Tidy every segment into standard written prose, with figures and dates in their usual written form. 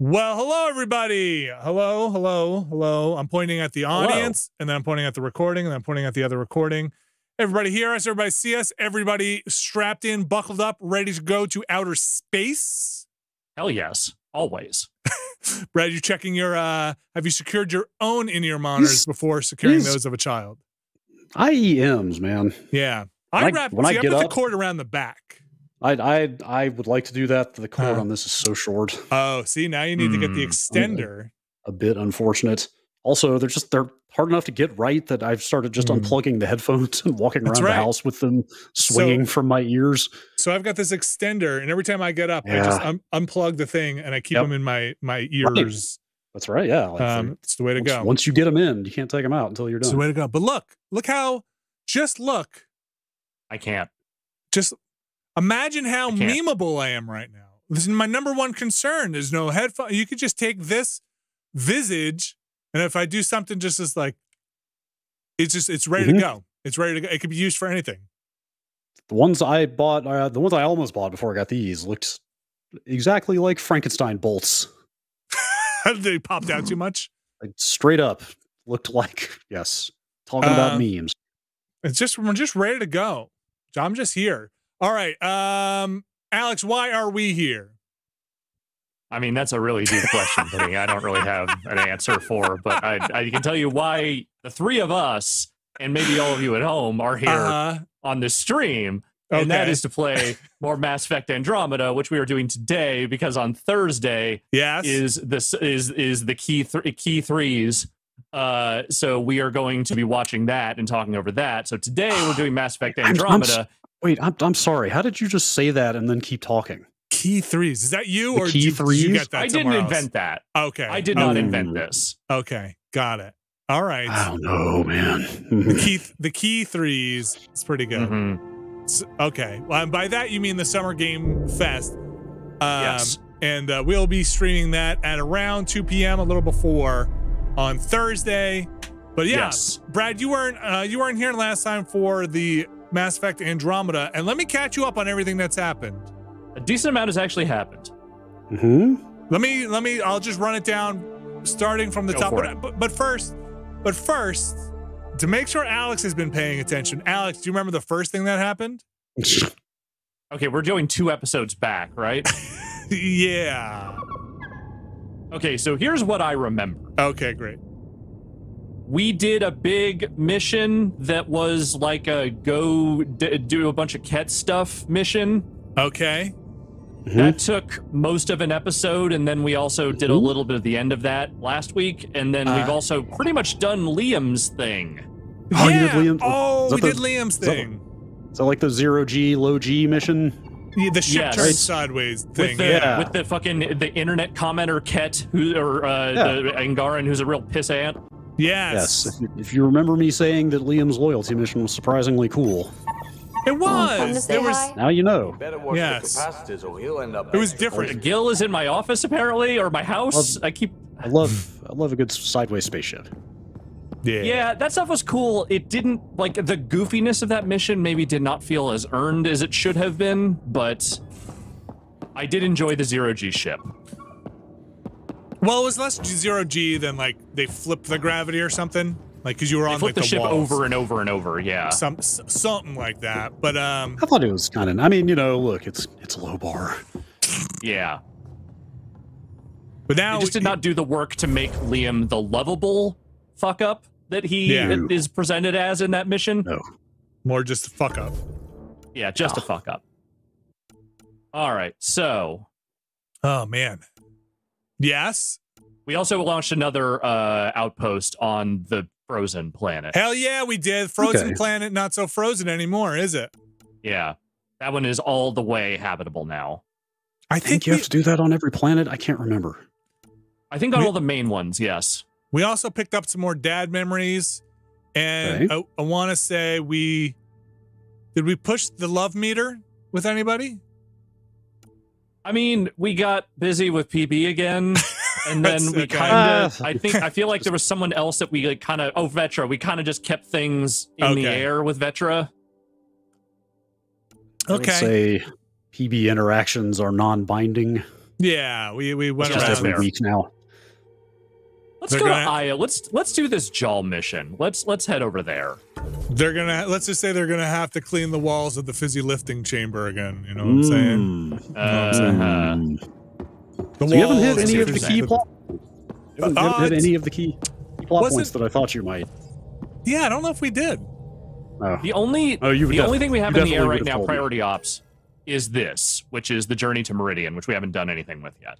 Well, hello, everybody. Hello, hello, hello. I'm pointing at the audience, and then I'm pointing at the recording, and then I'm pointing at the other recording. Everybody hear us, everybody see us, everybody strapped in, buckled up, ready to go to outer space. Hell yes, always. Brad, you checking your, have you secured your own in-ear monitors before securing those of a child? IEMs, man. Yeah. I put the cord around the back. I would like to do that. The cord on this is so short. Oh, see, now you need to get the extender. A bit unfortunate. Also, they're hard enough to get right that I've started just unplugging the headphones and walking around the house with them swinging from my ears. So I've got this extender, and every time I get up, I just unplug the thing and I keep them in my ears. Right. That's right. Yeah, it's the way to go. Once you get them in, you can't take them out until you're done. It's the way to go. But look how. Just look. I can't. Just imagine how memeable I am right now. This is my number one concern. There's no headphone. You could just take this visage, and if I do something just as like, it's ready to go. It's ready to go. It could be used for anything. The ones I bought, the ones I almost bought before I got these, looked exactly like Frankenstein bolts. They popped out too much? Like, straight up looked like, yes. Talking about memes. We're just ready to go. I'm just here. All right. Alex, why are we here? I mean, that's a really deep question to me. I don't really have an answer for, but I can tell you why the three of us, and maybe all of you at home, are here on this stream. And that is to play more Mass Effect Andromeda, which we are doing today, because on Thursday is the key threes. So we are going to be watching that and talking over that. So today we're doing Mass Effect Andromeda. I'm sorry. How did you just say that and then keep talking? Key threes. Is that you, or did you get that? I didn't invent that. Okay. I did not invent this. Okay. Got it. All right. I don't know, man. the key threes is pretty good. Okay. Well, and by that you mean the Summer Game Fest. Yes. And we'll be streaming that at around 2 p.m. a little before on Thursday. But yeah, Brad, you weren't here last time for the Mass Effect Andromeda, and let me catch you up on everything that's happened. A decent amount has actually happened. Let me. I'll just run it down, starting from the top. But first, to make sure Alex has been paying attention. Alex, do you remember the first thing that happened? Okay, we're doing 2 episodes back, right? Yeah. Okay, so here's what I remember. Okay, great. We did a big mission that was like a go do a bunch of Ket stuff mission. Okay. That took most of an episode, and then we also did a little bit of the end of that last week, and then we've also pretty much done Liam's thing. Oh, you did Liam? Oh, we did Liam's thing. Is that like the 0G, low G mission? Yeah, the ship turned sideways thing. With the fucking the internet commenter Ket, the Angaran, who's a real pissant. Yes. If you remember me saying that Liam's loyalty mission was surprisingly cool. It was. Now you know. Yes. It was different. Gil is in my office apparently, or my house. I love a good sideways spaceship. Yeah, that stuff was cool. It didn't, like, the goofiness of that mission maybe did not feel as earned as it should have been, but I did enjoy the 0G ship. Well, it was less 0G than, like, they flipped the gravity or something. Like, because you were on, like, the ship walls. over and over and over, yeah. Something like that, but, I thought it was kind of, I mean, you know, look, it's a low bar. Yeah. But now... They just did not do the work to make Liam the lovable fuck-up that he is presented as in that mission. No. More just a fuck-up. Yeah, just a fuck-up. All right, so... Oh, man. Yes? We also launched another outpost on the frozen planet. Hell yeah, we did. Frozen planet, not so frozen anymore, is it? Yeah. That one is all the way habitable now. I think you have to do that on every planet. I can't remember. I think on all the main ones, yes. We also picked up some more dad memories. And I want to say did we push the love meter with anybody? I mean, we got busy with PB again. And then we kind of, I feel like there was someone else that we like kind of, Vetra. We kind of just kept things in the air with Vetra. I would say PB interactions are non-binding. Yeah, we went just around every week now. Let's go to Aya. Let's do this Jal mission. Let's head over there. Let's just say they're gonna have to clean the walls of the fizzy lifting chamber again. You know what I'm saying? So you haven't hit any of the key plot. You haven't hit any of the key plot points that I thought you might. Yeah, I don't know if we did. The only thing we have in the air right now, priority ops, is this, which is the journey to Meridian, which we haven't done anything with yet.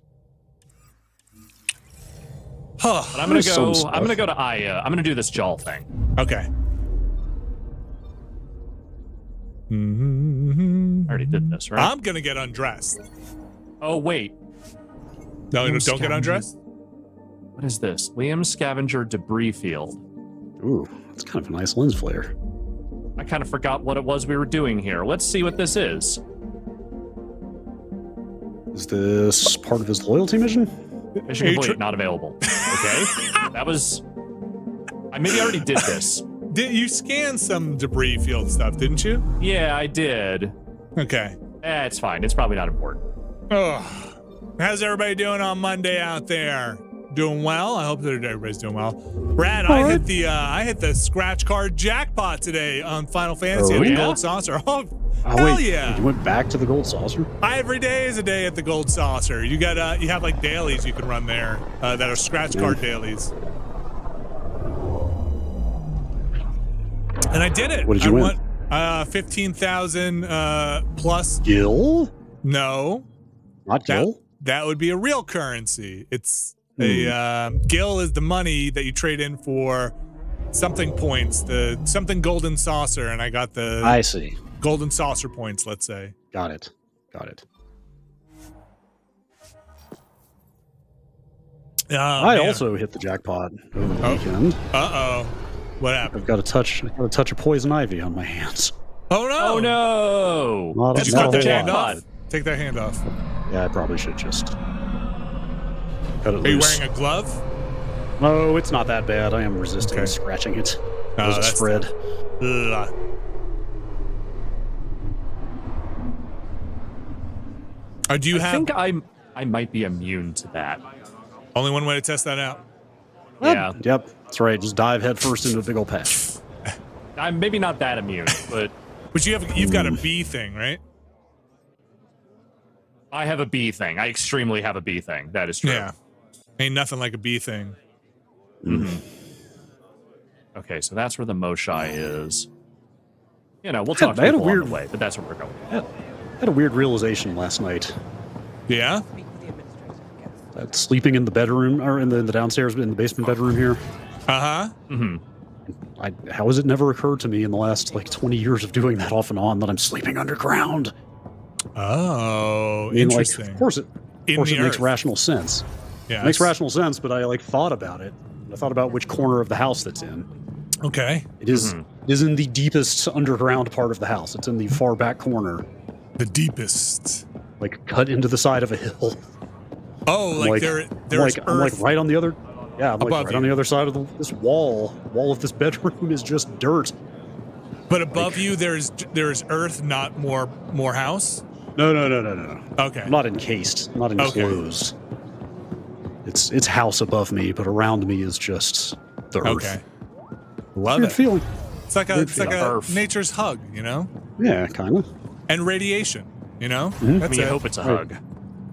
Huh. But I'm gonna go to Aya. I'm gonna do this Jal thing. Okay. I already did this, right? I'm gonna get undressed. Oh wait. No, don't get undressed. What is this? Liam Scavenger debris field. Ooh, that's kind of a nice lens flare. I kind of forgot what it was we were doing here. Let's see what this is. Is this part of his loyalty mission? Mission complete, not available. Okay. That was... I maybe already did this. You scanned some debris field stuff, didn't you? Yeah, I did. Okay. It's fine. It's probably not important. Oh. How's everybody doing on Monday out there? Doing well? I hope that everybody's doing well. Brad, I hit the scratch card jackpot today on Final Fantasy at the Gold Saucer. Oh, hell wait, yeah! You went back to the Gold Saucer? Every day is a day at the Gold Saucer. You have like dailies you can run there that are scratch card dailies. And I did it. What did you win? 15,000 plus. Gil? No. Not Gil? That would be a real currency. It's a Gil is the money that you trade in for something points, something golden saucer, and I got the I see. Golden saucer points, let's say. Got it. I also hit the jackpot over the weekend. What happened? I've got a touch of poison ivy on my hands. Oh no! Oh no! Did you cut that hand off? Take that hand off. Yeah, I probably should just cut it loose. Are you wearing a glove? No, it's not that bad. I am resisting scratching it. There's a spread. Do you have? I think I might be immune to that. Only one way to test that out. Yeah. Yep. That's right. Just dive headfirst into a big old patch. I'm maybe not that immune, but you've got a bee thing, right? I have a bee thing. I extremely have a bee thing. That is true. Yeah. Ain't nothing like a bee thing. Mm-hmm. Okay, so that's where the Moshe is. You know, we'll talk about it along the way, but that's where we're going. I had a weird realization last night. Yeah? That sleeping in the bedroom, or in the downstairs, in the basement bedroom here. Uh-huh. Mm-hmm. How has it never occurred to me in the last, 20 years of doing that off and on that I'm sleeping underground? Oh, interesting. Of course it makes rational sense. Yeah, it makes rational sense, but I thought about it. I thought about which corner of the house that's in. Okay. It is in the deepest underground part of the house. It's in the far back corner. The deepest. Cut into the side of a hill. Oh, there's earth. I'm right on the other. Yeah, I'm right on the other side of this wall. Wall of this bedroom is just dirt. But above you, there's earth, not more house. No. Okay. I'm not encased. I'm not enclosed. Okay. It's house above me, but around me is just the earth. Okay. Love it. Feeling. It's like a nature's hug, you know? Yeah, kind of. And radiation, you know? Mm-hmm. I hope it's a hug.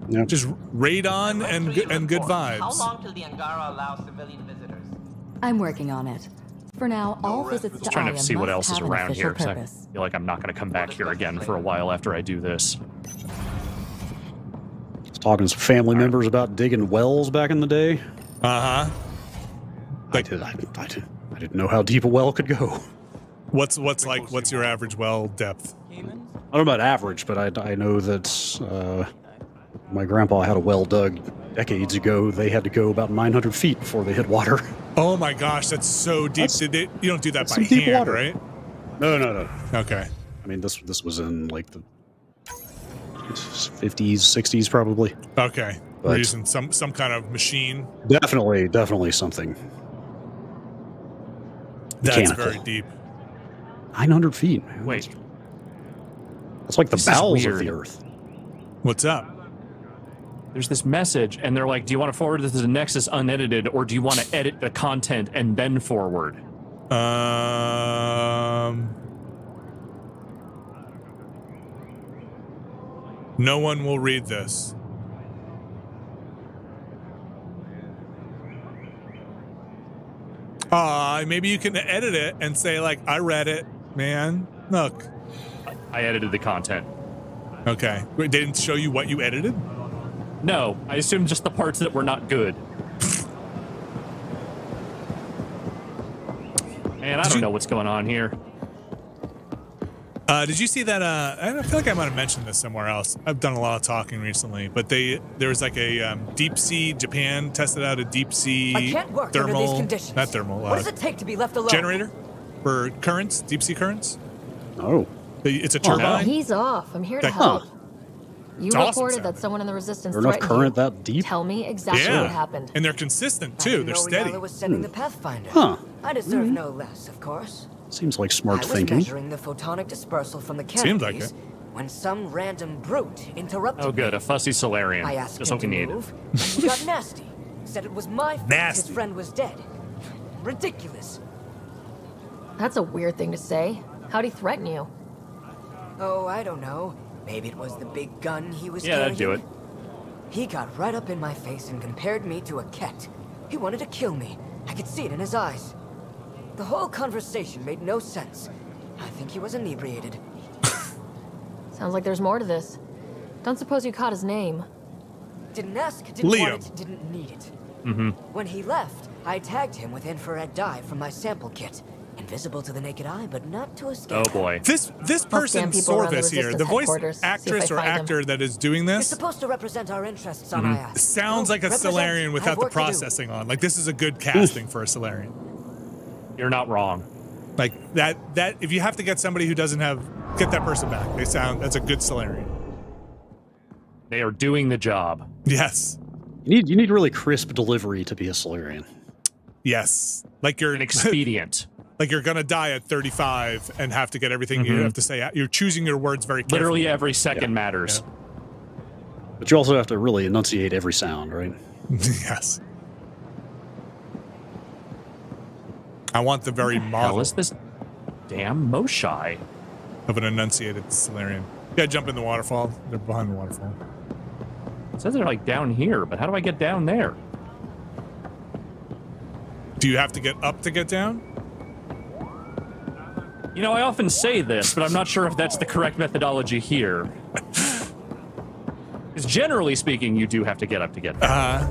Yeah. Just radon and good vibes. How long till the Angara allows civilian visitors? I'm working on it. For now, all visits to trying to see what else is around here, because purpose. I feel like I'm not going to come back here again for a while after I do this. I was talking to some family members about digging wells back in the day. Uh-huh. I didn't know how deep a well could go. What's your average well depth? I don't know about average, but I know that my grandpa had a well dug decades ago. They had to go about 900 feet before they hit water. Oh my gosh, that's so deep. You don't do that by deep hand, water. right? No. Okay. I mean, this was in the 50s, 60s probably. Okay. We're using some kind of machine. Definitely something. That's mechanical. very deep. 900 feet, man. That's like the bowels of the earth. What's up? there's this message, and they're like, do you want to forward this to Nexus unedited, or do you want to edit the content and then forward? No one will read this. Maybe you can edit it and say, like, I read it, man. Look. I edited the content. Okay. Wait, they didn't show you what you edited? No, I assumed just the parts that were not good. Man, I don't know what's going on here. Did you see that? I feel like I might have mentioned this somewhere else. I've done a lot of talking recently, but there was like a deep sea. Japan tested out a deep sea I can't work thermal, under these conditions. not thermal. What does it take to be left alone? Generator for currents, deep sea currents. Oh, It's a turbine. He's off. I'm here to help. You It's reported awesome that someone in the resistance there's enough threatened current you. that deep? Tell me exactly what happened. And they're consistent I too. didn't They're know steady. Riala was sending the Pathfinder. Huh. I deserve no less, of course. Seems like I smart was thinking. measuring the photonic dispersal from the Seems canopies like it. when some random brute interrupted Oh, good. me. A fussy Solarium. I asked Just him what to we need. move, and he got nasty. Said it was my fault Nasty. his friend was dead. Ridiculous. That's a weird thing to say. How'd he threaten you? Oh, I don't know. Maybe it was the big gun he was Yeah, carrying. that'd do it. He got right up in my face and compared me to a cat. He wanted to kill me. I could see it in his eyes. The whole conversation made no sense. I think he was inebriated. Sounds like there's more to this. Don't suppose you caught his name. Didn't ask, didn't Liam. want it, didn't need it. When he left, I tagged him with infrared dye from my sample kit. Invisible to the naked eye, but not to a scanner. Oh, boy. This person, people around the Sorvis here, the Resistance voice headquarters, see if I actress or find him. actor that is doing You're this supposed to represent our interests on IAS. sounds No, like a represent. Solarian I've without the work to do. processing on. Like, this is a good casting for a Solarian. You're not wrong. Like that if you have to get somebody who doesn't have, get that person back. That's a good Solarian. They are doing the job. Yes. You need really crisp delivery to be a Solarian. Yes. Like you're An expedient. like you're gonna die at 35 and have to get everything you have to say out. You're choosing your words very carefully. Literally every second matters. But you also have to really enunciate every sound, right? Yes. I want the very What the hell model is this damn Moshe? of an enunciated Solarian. You gotta jump in the waterfall. They're behind the waterfall. It says they're like down here, but how do I get down there? Do you have to get up to get down? You know, I often say this, but I'm not sure if that's the correct methodology here. Because generally speaking, you do have to get up to get down.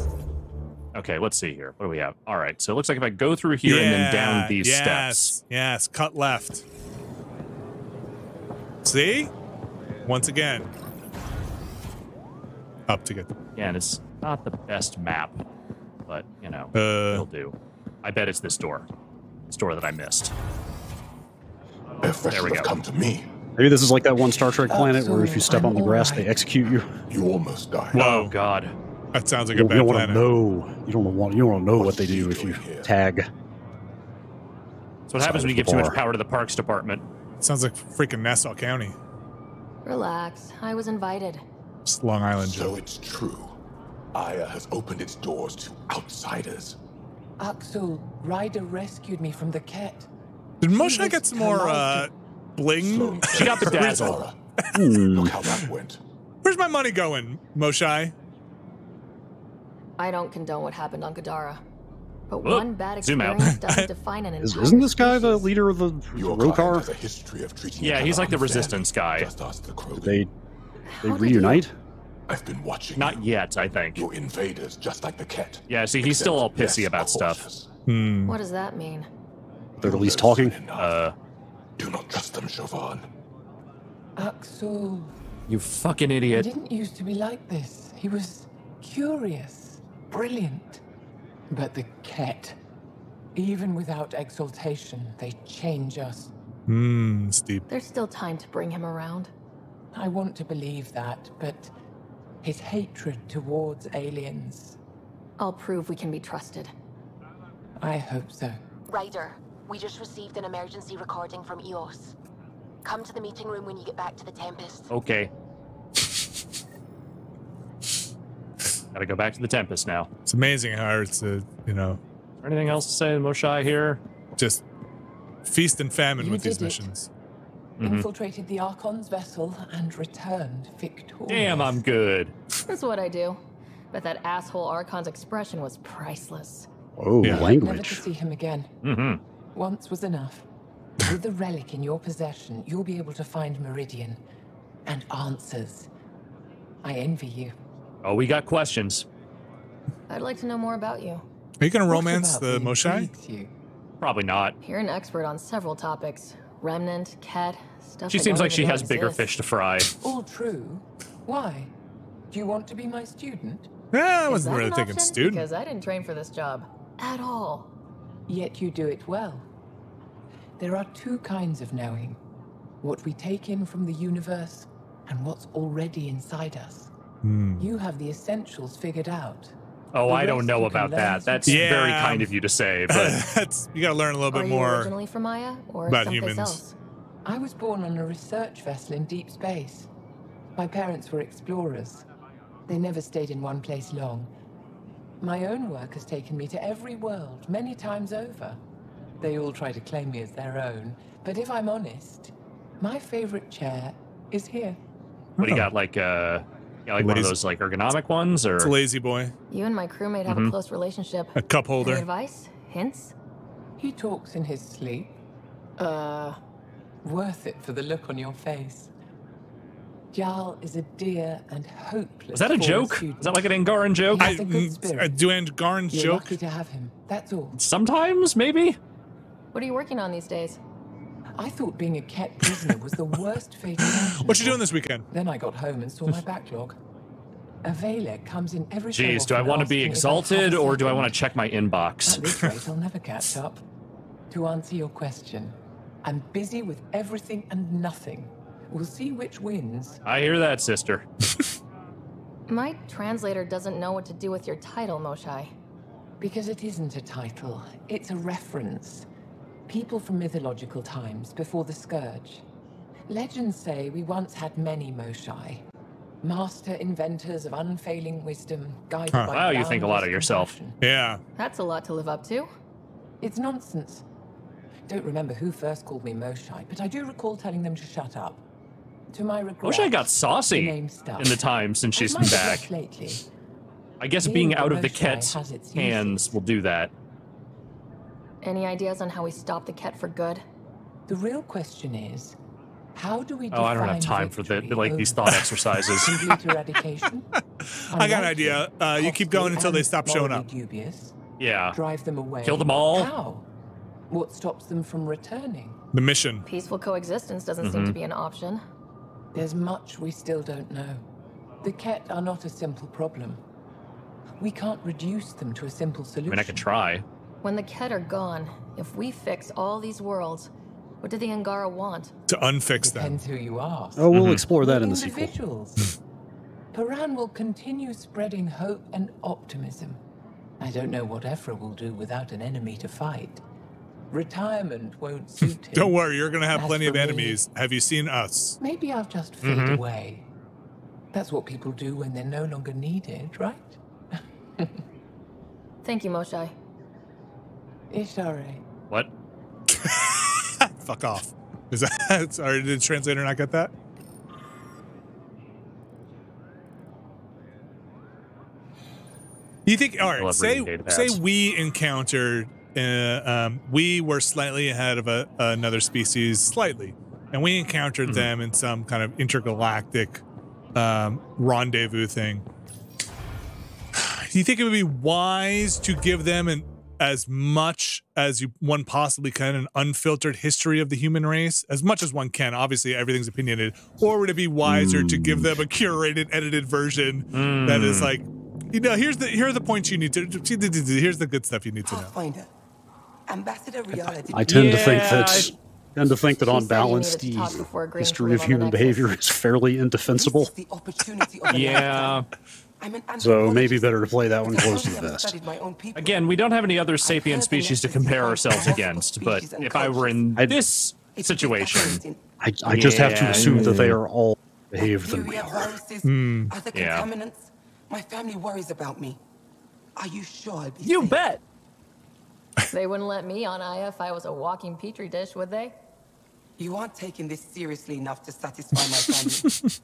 Okay, let's see here. What do we have? All right, so it looks like if I go through here and then down these steps. Yes, cut left. See? Once again. Up to get Again, it's not the best map, but, you know, it'll do. I bet it's this door. This door that I missed. There we go. Come to me. Maybe this is like that one Star Trek planet where if you step on the grass, they execute you. You almost died. Whoa. Oh, God. That sounds like You a bad don't want to planet. know. You don't want to know what they do if you tag. That's what happens when you give too much power to the Parks Department. Sounds like freaking Nassau County. Relax. I was invited. It's Long Island. So it's true. Aya has opened its doors to outsiders. Axel, Ryder rescued me from the cat. Did Moshe get some more bling? She got the dazzle. Look how that went. Where's my money going, Moshe? I don't condone what happened on Gadara. But Whoa, one bad zoom out. experience doesn't define an entire Isn't this guy the species. leader of the Your client Rokar? has a history of treating Yeah, each he's other like the unfairly. Resistance guy. Just ask the Krogan. They How did reunite? I've been watching. Not you. yet, I think. You're invaders, just like the cat. Yeah, see, he's still all Except pissy less about stuff. cautious. What does that mean? They're at least talking. Do not trust them, Chauvin. Axel, You fucking he idiot. didn't used to be like this. He was curious, brilliant. But the cat, even without exaltation, they change us. Steve. There's still time to bring him around. I want to believe that, but his hatred towards aliens, I'll prove we can be trusted. I hope so. Ryder, we just received an emergency recording from EOS. Come to the meeting room when you get back to the Tempest. Okay. Gotta go back to the Tempest now. It's amazing how it's you know. Is there anything else to say in Moshe here? Just feast and famine with these missions. Infiltrated the Archon's vessel and returned victorious. Damn, I'm good. That's what I do. But that asshole Archon's expression was priceless. Oh, Never to language. see him again. Once was enough. With the relic in your possession, you'll be able to find Meridian and answers. I envy you. Oh, we got questions. I'd like to know more about you. Are you going to romance the Moshe? Probably not. You're an expert on several topics. Remnant, Ket, stuff. She seems like she has bigger fish to fry. All true. Why? Do you want to be my student? Yeah, I wasn't really thinking student. Because I didn't train for this job. At all. Yet you do it well. There are two kinds of knowing. What we take in from the universe and what's already inside us. You have the essentials figured out. Oh, I don't know about that. That's very kind of you to say, but you got to learn a little bit Are more. You originally from Maya or about someplace humans. Else? I was born on a research vessel in deep space. My parents were explorers. They never stayed in one place long. My own work has taken me to every world, many times over. They all try to claim me as their own, but if I'm honest, my favorite chair is here. What do you got, like one of those like ergonomic ones, or? It's a lazy boy. You and my crewmate have a close relationship. A cup holder. Any advice? Hints? He talks in his sleep. Worth it for the look on your face. Jarl is a dear and hopeless. Was that a joke? Is that like an Angaran joke? Do Angarans You're joke? lucky to have him. That's all. Sometimes, maybe. What are you working on these days? I thought being a Ket prisoner was the worst fate imaginable. What you doing this weekend? Then I got home and saw my backlog. A Vaylek comes in every so Jeez, do I often want to be asking if I exalted have a or do I second. want to check my inbox? At this rate, I'll never catch up. To answer your question, I'm busy with everything and nothing. We'll see which wins. I hear that, sister. My translator doesn't know what to do with your title, Moshe. Because it isn't a title, it's a reference. People from mythological times before the Scourge. Legends say we once had many Moshe. Master inventors of unfailing wisdom, guided by Wow, you think a lot of yourself. compassion. Yeah. That's a lot to live up to. It's nonsense. Don't remember who first called me Moshe, but I do recall telling them to shut up. To my regret, Moshe got saucy the name stuck. in the time since she's It been might have back. left lately. I guess Being being out of the Moshe Ket's has its hands uses. will do that. Any ideas on how we stop the Ket for good? The real question is, how do we Oh, I don't have define time for victory like these over thought exercises. complete eradication? I got an idea. You keep going until they stop showing up. Dubious. Yeah. Drive them away. Kill them all? How? What stops them from returning? The mission. Peaceful coexistence doesn't seem to be an option. There's much we still don't know. The Ket are not a simple problem. We can't reduce them to a simple I solution. mean, I could try. When the Ket are gone, if we fix all these worlds, what do the Angara want? To unfix them. Depends who you ask. Oh, we'll explore that in the sequel. Individuals. Paran will continue spreading hope and optimism. I don't know what Ephra will do without an enemy to fight. Retirement won't suit him. Don't worry, you're going to have As plenty for of me, enemies. Have you seen us? Maybe I'll just fade away. That's what people do when they're no longer needed, right? Thank you, Moshe. Ishare. What? Fuck off. Is that sorry, did the translator not get that? You think all right, say we encountered we were slightly ahead of another species slightly, and we encountered them in some kind of intergalactic rendezvous thing. Do you think it would be wise to give them as much as one possibly can, an unfiltered history of the human race, as much as one can? Obviously, everything's opinionated. Or would it be wiser to give them a curated, edited version that is like, you know, here are the points you need to. Here's the good stuff you need to know. Pathfinder. Ambassador Riala I tend to think that on balance, the history of human behavior is fairly indefensible. Yeah. So maybe better to play that one close to the vest. Again, we don't have any other sapient species to compare ourselves against, but if I were in this situation... I just have to assume that they are all behaved than we are. Other contaminants, My family worries about me. Are you sure I'll be You safe? bet. They wouldn't let me on Aya if I was a walking petri dish, would they? You aren't taking this seriously enough to satisfy my family.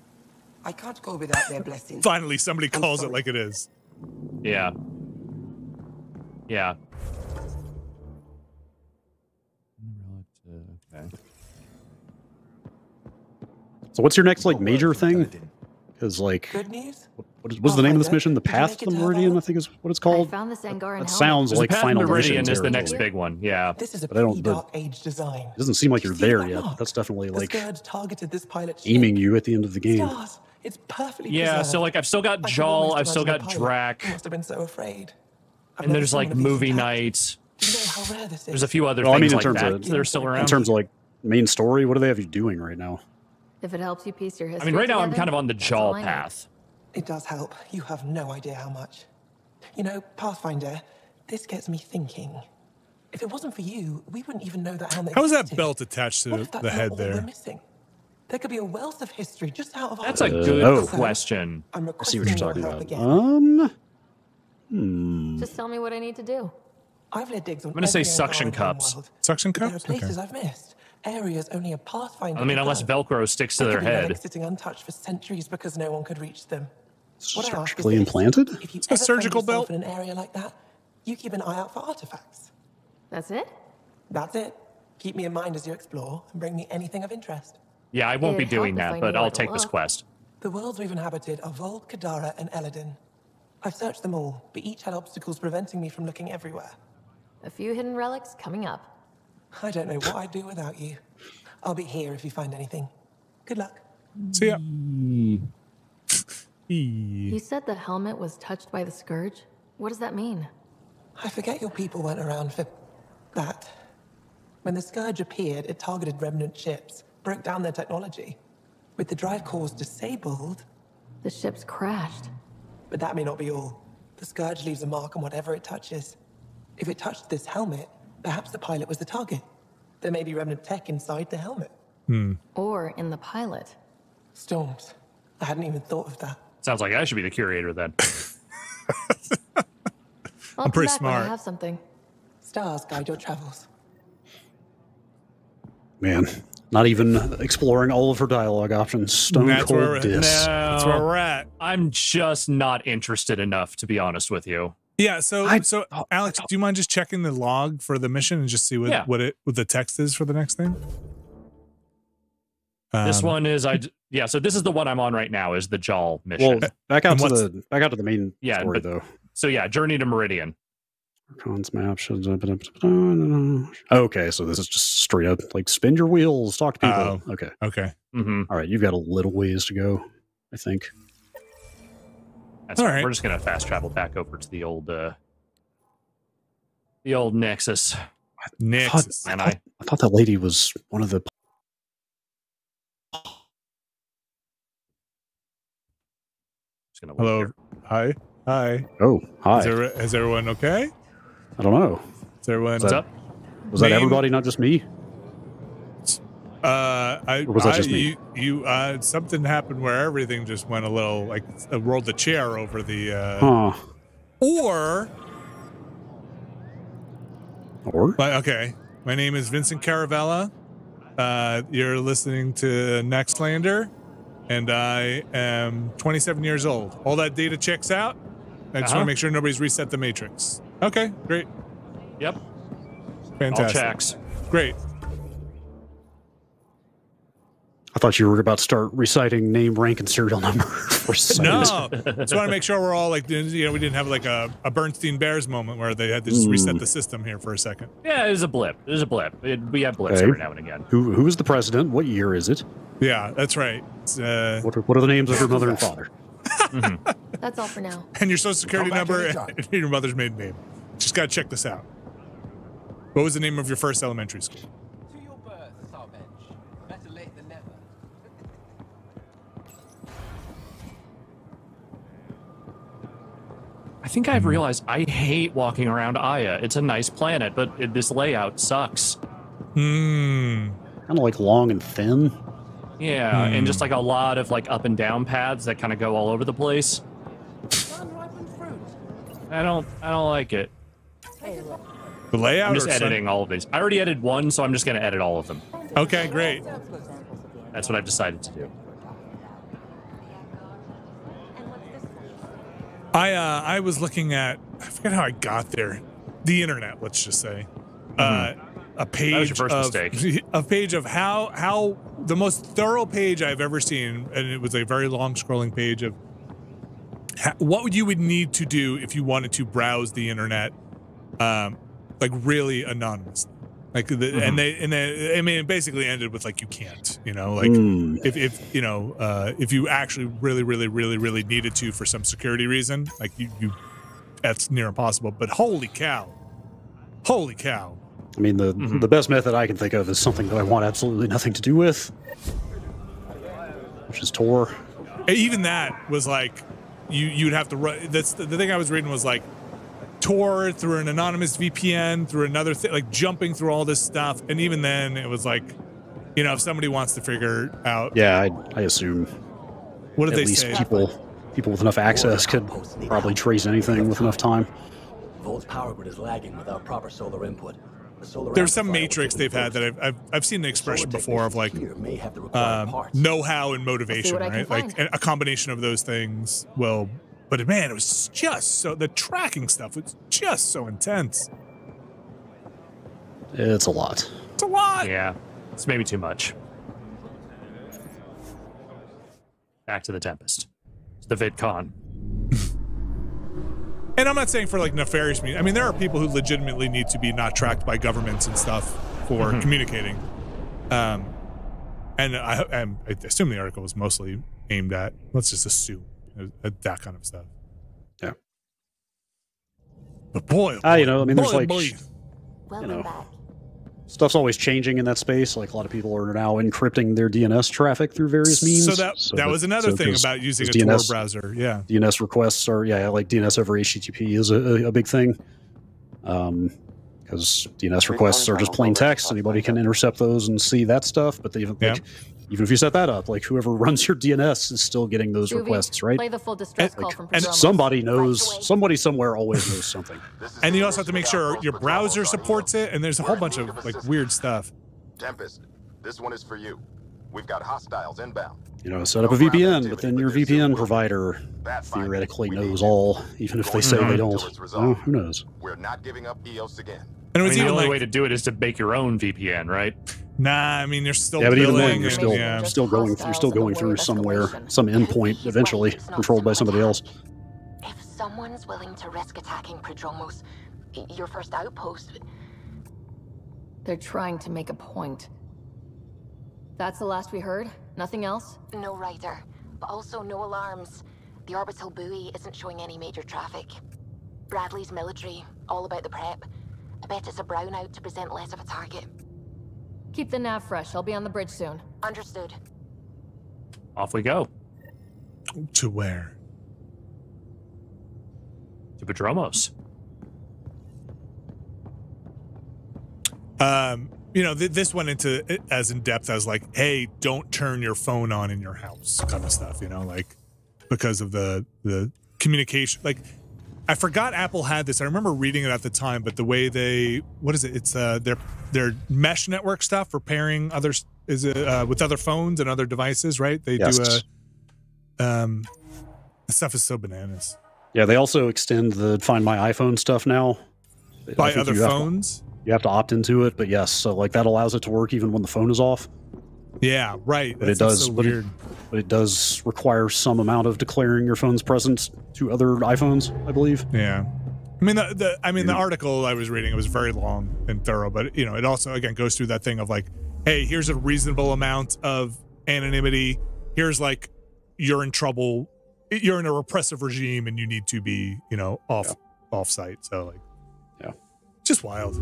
I can't go without their blessing. Finally, somebody calls it like it is. Yeah. Yeah. Okay. So what's your next like major thing? Because like, Good news? what's the name of this mission? The Path to the Meridian, I think is what it's called. I found this Angaran That sounds The like Path to Final Meridian Mission is the next territory. big one. Yeah. This is a But I don't- pre-Dark Age design. It doesn't seem like You you're see there that yet. mark? That's definitely The like Scourge targeted this pilot ship. aiming you at the end of the game. Stars. It's perfectly Yeah, preserved. so like I've still got I can Jaw, almost I've still imagine got the pilot Drac, who must have been so afraid. I've and never there's seen like one of these Movie intact. Night. Do you know how rare this is? There's a few other Well, I things mean, in like terms that of- that are still around. In terms of like main story, what do they have you doing right now? If it helps you piece your I history mean, right now I'm together, kind of on the that's Jaw all I need. path. It does help. You have no idea how much. You know, Pathfinder, this gets me thinking. If it wasn't for you, we wouldn't even know that helmet How is that existed. belt attached What to if that's the not head all we're there? missing? There could be a wealth of history just out of That's our... a good oh. question. I'm I see what you're requesting your talking help about. again. Just tell me what I need to do. I've led digs on I'm gonna say every suction Angaran cups. homeworld. Suction But there are cups? places Okay. I've missed. Areas only a Pathfinder I mean, could unless go. Velcro sticks to There their could be head. relics sitting untouched for centuries because no one could reach them. What I ask is Surgically this. implanted? If you a ever surgical find yourself belt. in an area like that, you keep an eye out for artifacts. That's it? That's it. Keep me in mind as you explore and bring me anything of interest. Yeah, I won't be It'd doing help if that, I but knew I'll where to take this look. quest. The worlds we've inhabited are Vold, Kadara, and Eladin. I've searched them all, but each had obstacles preventing me from looking everywhere. A few hidden relics coming up. I don't know what I'd do without you. I'll be here if you find anything. Good luck. See ya. You said the helmet was touched by the Scourge? What does that mean? I forget your people weren't around for that. When the Scourge appeared, it targeted remnant ships, broke down their technology. With the drive cores disabled, The ship's crashed. but that may not be all. The Scourge leaves a mark on whatever it touches. If it touched this helmet, perhaps the pilot was the target. There may be remnant tech inside the helmet. Or in the pilot. Storms. I hadn't even thought of that. Sounds like I should be the curator then. I'll come pretty back when smart. I have something. Stars guide your travels. Man, not even exploring all of her dialogue options. Stone That's where cold we're- diss. That's where we're at. I'm just not interested enough, to be honest with you. Yeah, so Alex, do you mind just checking the log for the mission and just see what Yeah. what the text is for the next thing? This one is so this is the one I'm on right now, is the Jaw mission. Well, back out And to the main Yeah, story but- though. So yeah, Journey to Meridian. Cons map. Okay, so this is just straight up like spin your wheels, talk to people. Okay. Okay. Mm-hmm. All right, you've got a little ways to go, I think. That's All right. right. We're just gonna fast travel back over to the old Nexus. Nexus. And I thought that lady was one of the. just gonna wait Hello. here. Hi. Hi. Oh, hi. Is everyone okay? I don't know. Is everyone? What's up? Was that Name- everybody, not just me? Or was that just me? You something happened where everything just went a little like rolled the chair over the. Huh. Or. Or? Okay. My name is Vincent Caravella. You're listening to Nextlander, and I am 27 years old. All that data checks out. I just want to make sure nobody's reset the matrix. Okay, great. Yep. Fantastic. All checks. Great. I thought you were about to start reciting name, rank, and serial number for a second. No, just want to make sure we're all like, we didn't have like a Bernstein Bears moment where they had to just reset the system here for a second. Yeah, it was a blip. It was a blip. We have blips Okay. every now and again. Who is the president? What year is it? Yeah, that's right. It's, What are the names of your mother and father? That's all for now. and your social security Come back number anytime. and your mother's maiden name. Just got to check this out. What was the name of your first elementary school? To your birth, Sarbench. Better late than never. I think I've realized I hate walking around Aya. It's a nice planet, but this layout sucks. Kind of like long and thin. Yeah, and just like a lot of like up and down paths that kind of go all over the place. I don't like it. The layout. I'm just editing all of these. I already edited one, so I'm just going to edit all of them. Okay, great. That's what I've decided to do. I was looking at, I forget how I got there, the internet. Let's just say, a page that was your first mistake. A page of how the most thorough page I've ever seen, and it was a very long scrolling page of what you would need to do if you wanted to browse the internet, like really anonymously. Like and I mean, it basically ended with like you can't, you know, like if you know if you actually really needed to for some security reason, like you that's near impossible. But holy cow. I mean, the best method I can think of is something that I want absolutely nothing to do with, which is Tor. Even that was like you'd have to run. That's the thing I was reading was like Tor through an anonymous VPN through another thing, like jumping through all this stuff. And even then, it was like, you know, if somebody wants to figure out. Yeah, I assume. What did they say? At least people with enough access could probably trace anything with enough time. Volt's power grid is lagging without proper solar input. There's some matrix they've had that I've seen the expression before of like know-how and motivation, right? Like a combination of those things will. But man, it was just so the tracking stuff was just so intense. It's a lot. It's a lot. Yeah, it's maybe too much. Back to the Tempest. It's the VidCon. And I'm not saying for like nefarious means. I mean, there are people who legitimately need to be not tracked by governments and stuff for communicating. And I assume the article was mostly aimed at, let's just assume, that kind of stuff. Yeah. But boy, you know, I mean, there's like, Welcome you know, back. stuff's always changing in that space. Like a lot of people are now encrypting their DNS traffic through various means. So that was ananother thing about using a Tor browser. Yeah. DNS requests are, like DNS over HTTP is a big thing. Because DNS requests are just plain text. Anybody can intercept those and see that stuff. But even if you set that up, like whoever runs your DNS is still getting those requests, right? Play the full distress call from and somebody knows, somebody somewhere always knows something. And you also have to make sure your browser supports it, and there's a whole bunch of like weird stuff. Tempest, this one is for you. We've got hostiles inbound. You know, set up a VPN, but then your VPN provider theoretically knows all, even if they say they don't. Well, who knows? We're not giving up EOS again. And it was the only way to do it is to make your own VPN, right? Nah, I mean you're still but even billing. then, you're still going through somewhere, some endpoint eventually, controlled by somebody else. If someone's willing to risk attacking Prodromos, your first outpost. They're trying to make a point. That's the last we heard? Nothing else? No Ryder, but also no alarms. The orbital buoy isn't showing any major traffic. Bradley's military, all about the prep. I bet it's a brownout to present less of a target. Keep the nav fresh. I'll be on the bridge soon. Understood. Off we go. To where? To Prodromos. You know, this went into it as in depth as like, hey, don't turn your phone on in your house kind of stuff, you know, like because of the communication. Like, I forgot Apple had this. I remember reading it at the time, but the way they, what is it? It's their mesh network stuff for pairing others with other phones and other devices, right? They do this stuff is so bananas. Yeah, they also extend the Find My iPhone stuff now. By other phones? You have to opt into it, but yes, so like that allows it to work even when the phone is off. Yeah, right. But it does. So weird. But it does require some amount of declaring your phone's presence to other iPhones, I believe. Yeah, I mean the article I was reading, it was very long and thorough, but you know it also again goes through that thing of like, hey, here's a reasonable amount of anonymity. Here's like you're in trouble. You're in a repressive regime and you need to be off site. So like. Just wild.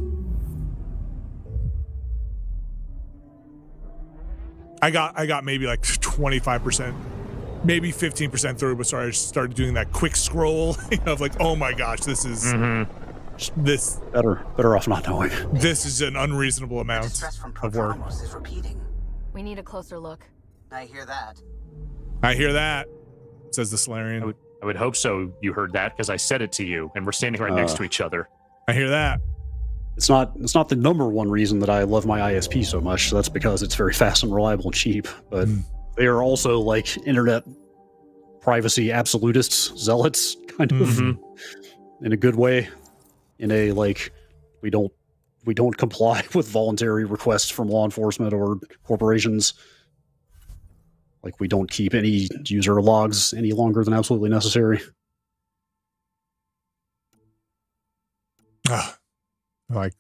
I got maybe like 25%, maybe 15% through before I started doing that quick scroll of like, oh my gosh, this is this better off not knowing. This is an unreasonable amount of work. Is repeating. We need a closer look. I hear that. I hear that, says the Solarium. I would hope so. You heard that because I said it to you, and we're standing right next to each other. I hear that. It's not the number one reason that I love my ISP so much. So that's because it's very fast and reliable and cheap. But they are also like internet privacy absolutists, zealots, kind of, in a good way. In a like, we don't comply with voluntary requests from law enforcement or corporations. Like, we don't keep any user logs any longer than absolutely necessary. Like,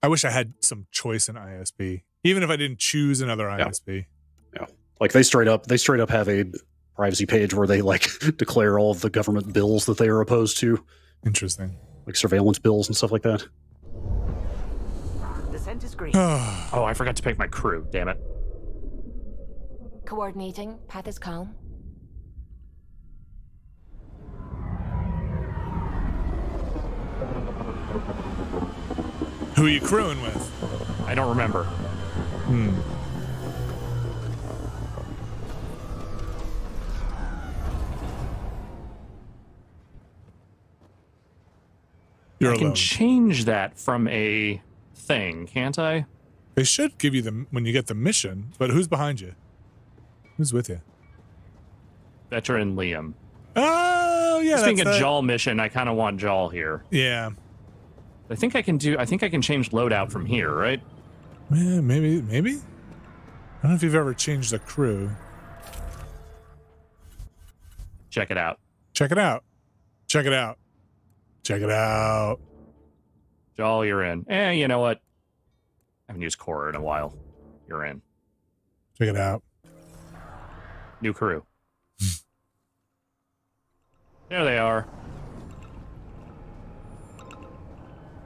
I wish I had some choice in ISP, even if I didn't choose another ISP. Yeah, like they straight up have a privacy page where they like declare all of the government bills that they are opposed to. Interesting, like surveillance bills and stuff like that. Descent is green. Oh, I forgot to pick my crew. Damn it. Coordinating. Path is calm. Who are you crewing with? I don't remember. I can change that from a thing, can't I? They should give you them when you get the mission, but who's behind you? Who's with you? Veteran Liam. Oh, yeah. Just being a Jaal mission, I kind of want Jaal here. Yeah. I think I can change loadout from here, right? Yeah, maybe. I don't know if you've ever changed the crew. Check it out. Check it out. Check it out. Check it out. Jaal, you're in. You know what? I haven't used Core in a while. You're in. Check it out. New crew. There they are.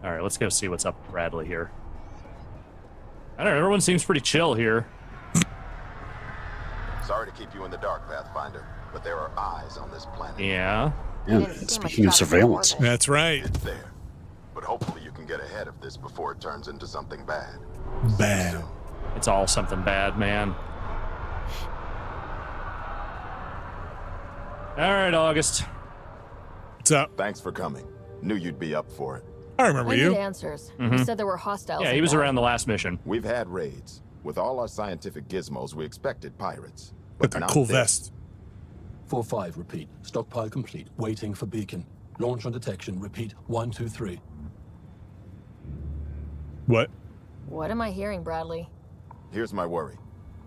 All right, let's go see what's up with Bradley here. I don't know, everyone seems pretty chill here. Sorry to keep you in the dark, Pathfinder, but there are eyes on this planet. Yeah. Speaking of surveillance. That's right. It's there. But hopefully you can get ahead of this before it turns into something bad. Bad. It's all something bad, man. All right, August. What's up? Thanks for coming. Knew you'd be up for it. I remember you. Need answers. You said there were hostiles. Yeah, he was around the last mission. We've had raids. With all our scientific gizmos, we expected pirates. With that cool vest. 4-5, repeat. Stockpile complete. Waiting for beacon. Launch on detection. Repeat. 1, 2, 3. What? What am I hearing, Bradley? Here's my worry.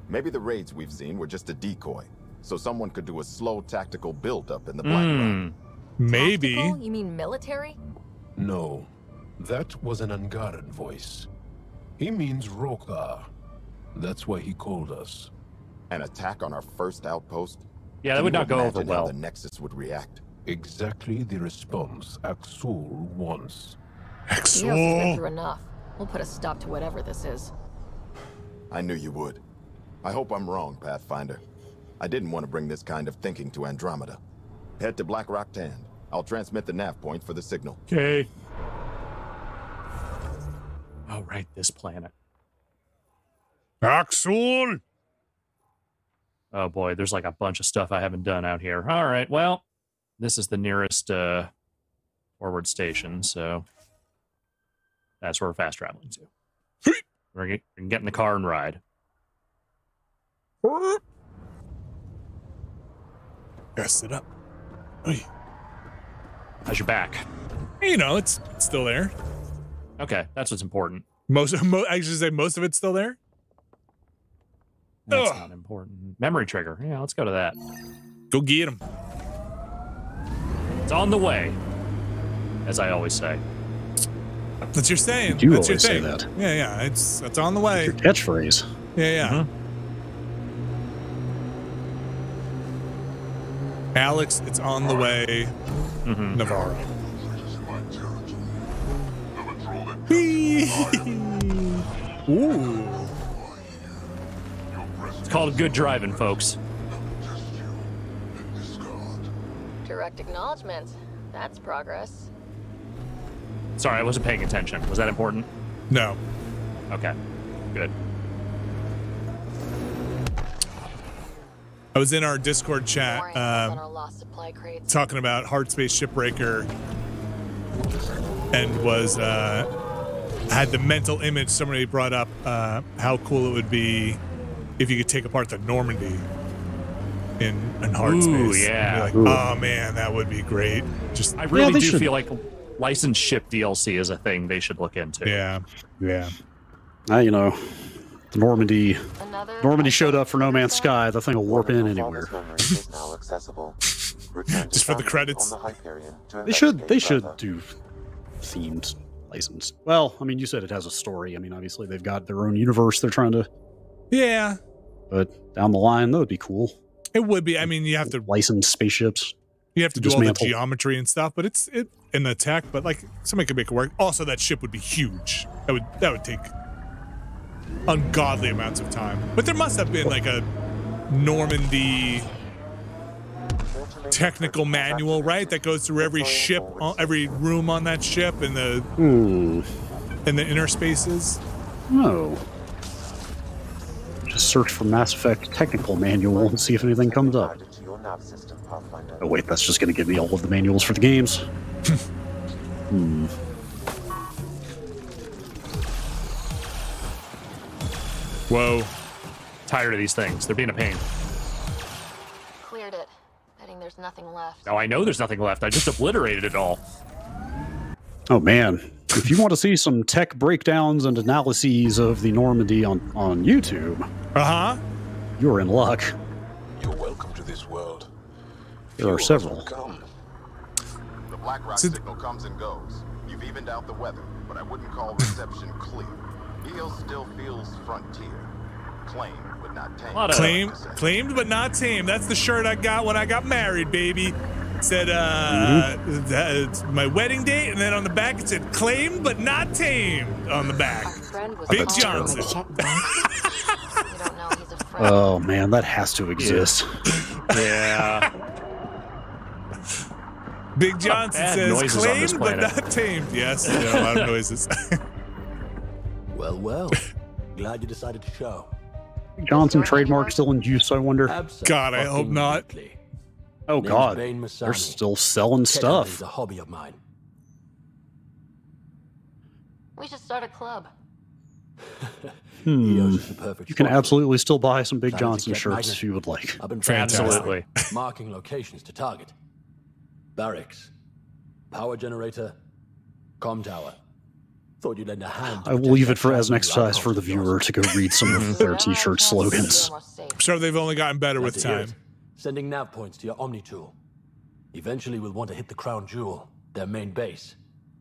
Maybe the raids we've seen were just a decoy, so someone could do a slow tactical build-up in the Black Rock. Maybe. Tactical? You mean military? No. That was an Angaran voice. He means Rokar. That's why he called us. An attack on our first outpost? Yeah, that would not go over well. How the Nexus would react. Exactly the response Axul wants. Axul has been through enough. We'll put a stop to whatever this is. I knew you would. I hope I'm wrong, Pathfinder. I didn't want to bring this kind of thinking to Andromeda. Head to Black Rock Tand. I'll transmit the nav point for the signal. Okay. Oh, right, this planet. Axul! Oh boy, there's like a bunch of stuff I haven't done out here. All right, well, this is the nearest forward station, so that's where we're fast traveling to. We're going to get in the car and ride. Gotta sit up. How's your back? You know, it's still there. Okay, that's what's important. I should say most of it's still there. That's not important. Memory trigger. Yeah, let's go to that. Go get him. It's on the way, as I always say. That's your saying. You That's your always say thing. that. Yeah, it's on the way. Your catchphrase. Yeah. Alex, it's on the way. Navarro. Ooh. It's called good driving, folks. Direct acknowledgement. That's progress. Sorry, I wasn't paying attention. Was that important? No. Okay. Good. I was in our Discord chat talking about Hard Space Shipbreaker and was had the mental image. Somebody brought up how cool it would be if you could take apart the Normandy in Hard Space. Yeah. Like, oh man, that would be great. Just I really do feel like licensed ship DLC is a thing they should look into. Yeah. You know, the Normandy showed up for No Man's Sky. The thing will warp in anywhere. Just for the credits. They should do themed licensed. Well, I mean, you said it has a story. I mean, obviously they've got their own universe they're trying to. Yeah. But down the line, that would be cool. It would be. I mean, you have to license spaceships. You have to do all the geometry and stuff, but it's in the tech. But like somebody could make it work. Also, that ship would be huge. That would take ungodly amounts of time. But there must have been like a Normandy technical manual, right? That goes through every ship, every room on that ship, and the inner spaces. No. Just search for Mass Effect technical manual and see if anything comes up. Oh wait, that's just going to give me all of the manuals for the games. Whoa. Tired of these things. They're being a pain. Cleared it. Betting there's nothing left. Oh, I know there's nothing left. I just obliterated it all. Oh man. If you want to see some tech breakdowns and analyses of the Normandy on YouTube, you're in luck. You're welcome to this world. There are several. The black rock signal comes and goes. You've evened out the weather, but I wouldn't call reception clear. EO still feels frontier. Claimed but not tamed. Claimed but not tamed. That's the shirt I got when I got married, baby. It said it's my wedding date, and then on the back it said claimed but not tamed on the back. Big Johnson. Oh man, that has to exist. Yeah. Big Johnson says claimed but not tamed. Yes, a lot of noises. Well, glad you decided to show. Johnson trademark still in use, I wonder. God, I hope not. Oh God, they're still selling stuff. A hobby of mine. We should start a club. You can absolutely still buy some Big Johnson shirts if you would like. Absolutely. Marking locations to target. Barracks. Power generator. Com tower. Thought you'd lend a hand. I will leave it as an exercise for the viewer to go read some of their t-shirt slogans. I'm sure they've only gotten better with time. Sending nav points to your Omni tool. Eventually we'll want to hit the Crown Jewel, their main base.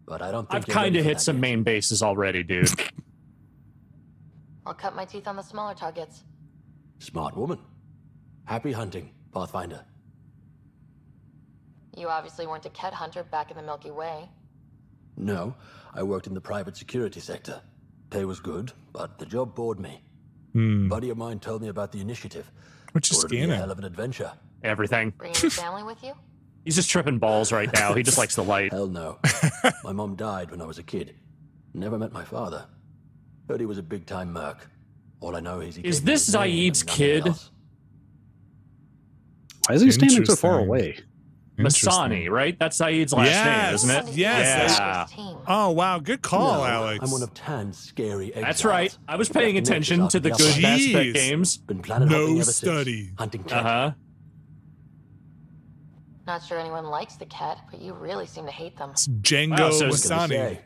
But I don't think I've kind of hit some main bases already, dude. I'll cut my teeth on the smaller targets. Smart woman. Happy hunting, Pathfinder. You obviously weren't a Ket hunter back in the Milky Way. No, I worked in the private security sector. Pay was good, but the job bored me. Buddy of mine told me about the initiative. Which is scanning. A hell of an adventure. Everything. Bringing your family with you? He's just tripping balls right now. He just likes the light. Hell no. My mom died when I was a kid. Never met my father. Heard he was a big-time merc. All I know is he... Is this Zaid's kid? Why is he standing so far away? Masani, right? That's Zaid's last name, isn't it? Yes. Yeah. Oh, wow. Good call, Alex. I'm one of Tan's scary exiles. That's right. I was paying attention to the good Mass Effect games. Been planet no study. Hunting Not sure anyone likes the Ket, but you really seem to hate them. It's Django Masani.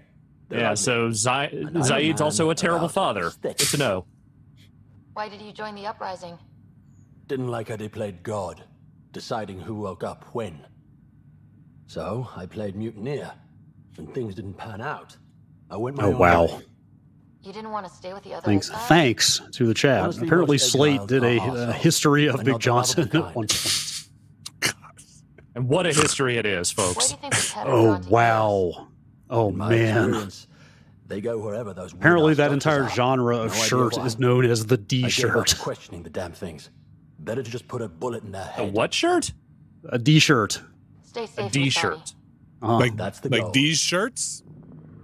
Yeah, so Zaid's also a terrible father. Good to know. Why did you join the Uprising? Didn't like how they played God, deciding who woke up when. So I played Mutineer. When things didn't pan out, I went my own way. You didn't want to stay with the other Thanks to the chat. Honestly, apparently Slate did a history of Big Johnson at one point. And what a history it is, folks. Oh, wow. Oh, man. They go wherever those apparently that entire genre of shirt is known as the D-shirt. Questioning the damn things. Better to just put a bullet in their head. A what shirt? A D-shirt. Stay safe. A D-shirt. Like, that's the like these shirts?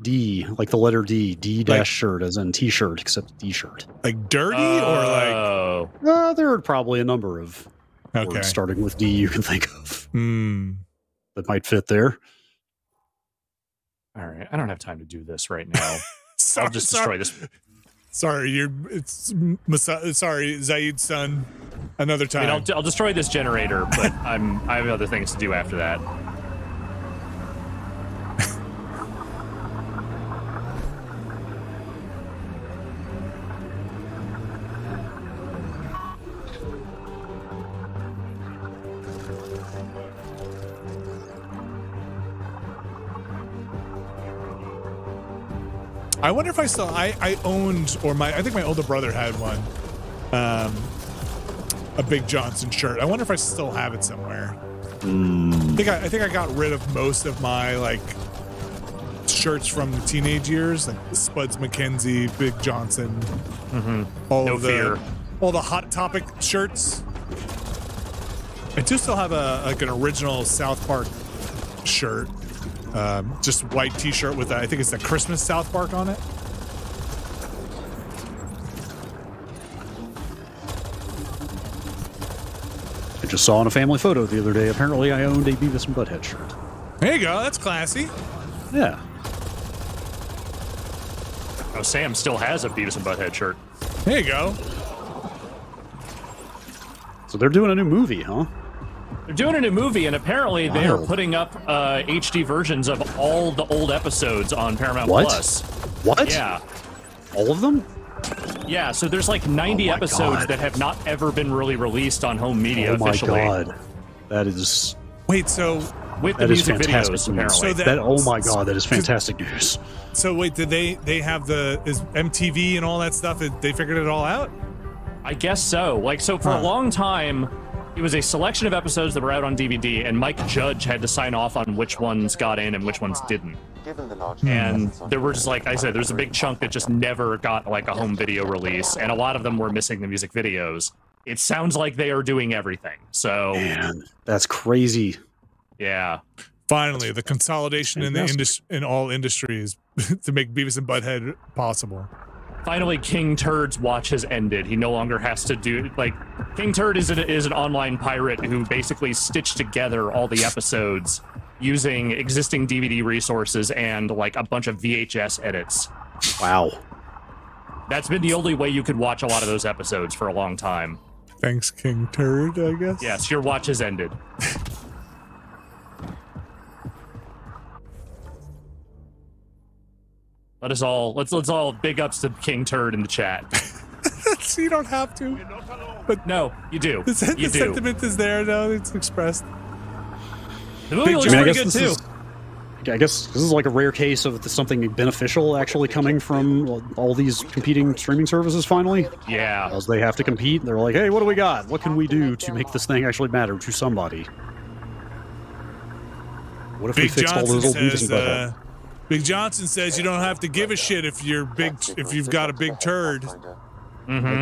D, like the letter D. D-shirt as in T-shirt, except D-shirt. Like dirty or like... there are probably a number of words starting with D you can think of that might fit there. All right, I don't have time to do this right now. I'll just destroy this. Sorry, sorry, Zaid's son. Another time. I mean, I'll destroy this generator, but I have other things to do after that. I wonder if I still I owned, or I think my older brother had one, a Big Johnson shirt. I wonder if I still have it somewhere. I think I got rid of most of my like shirts from the teenage years, like Spuds McKenzie, Big Johnson, all the Hot Topic shirts. I do still have an original South Park shirt. Just white t-shirt with I think it's the Christmas South Park on it. I just saw in a family photo the other day. Apparently I owned a Beavis and Butthead shirt. There you go. That's classy. Yeah. Oh, Sam still has a Beavis and Butthead shirt. There you go. So they're doing a new movie, huh? They're doing a new movie, and apparently they are putting up HD versions of all the old episodes on Paramount Plus. What? Yeah. All of them? Yeah, so there's like 90 episodes that have not ever been really released on home media officially. Oh my god. That is... Wait, so... With the music videos, apparently. So oh my god, that is fantastic news. So wait, did they have is MTV and all that stuff? They figured it all out? I guess so. Like, so for a long time... It was a selection of episodes that were out on DVD, and Mike Judge had to sign off on which ones got in and which ones didn't. And there were just, like I said, there's a big chunk that just never got, like, a home video release, and a lot of them were missing the music videos. It sounds like they are doing everything, so... Man, that's crazy. Yeah. Finally, the consolidation in all industries to make Beavis and Butthead possible. Finally, King Turd's watch has ended. He no longer has to do... Like, King Turd is an online pirate who basically stitched together all the episodes using existing DVD resources and, like, a bunch of VHS edits. Wow. That's been the only way you could watch a lot of those episodes for a long time. Thanks, King Turd, I guess? Yes, your watch has ended. Let's all big ups to King Turd in the chat. So you don't have to. But no, you do. The sentiment is there, though. It's expressed. The movie looks pretty good, too. I guess this is like a rare case of something beneficial actually coming from all these competing streaming services finally. Yeah. Because they have to compete. They're like, hey, what do we got? What can we do to make this thing actually matter to somebody? What if we fixed all those old Beavis and Butthead? Big Johnson says you don't have to give a shit if you've got a big turd. King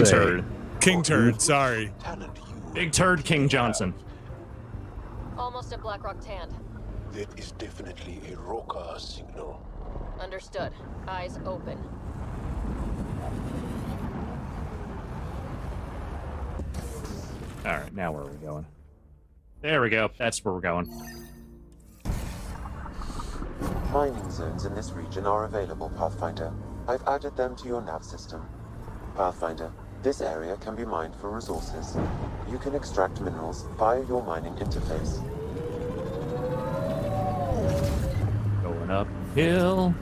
Turd. King Turd, sorry. Big Turd King Johnson. Almost at Blackrock Tand. That is definitely a Roka signal. Understood. Eyes open. Alright, now where are we going? There we go. That's where we're going. Mining zones in this region are available, Pathfinder. I've added them to your nav system. Pathfinder, this area can be mined for resources. You can extract minerals via your mining interface. Going uphill.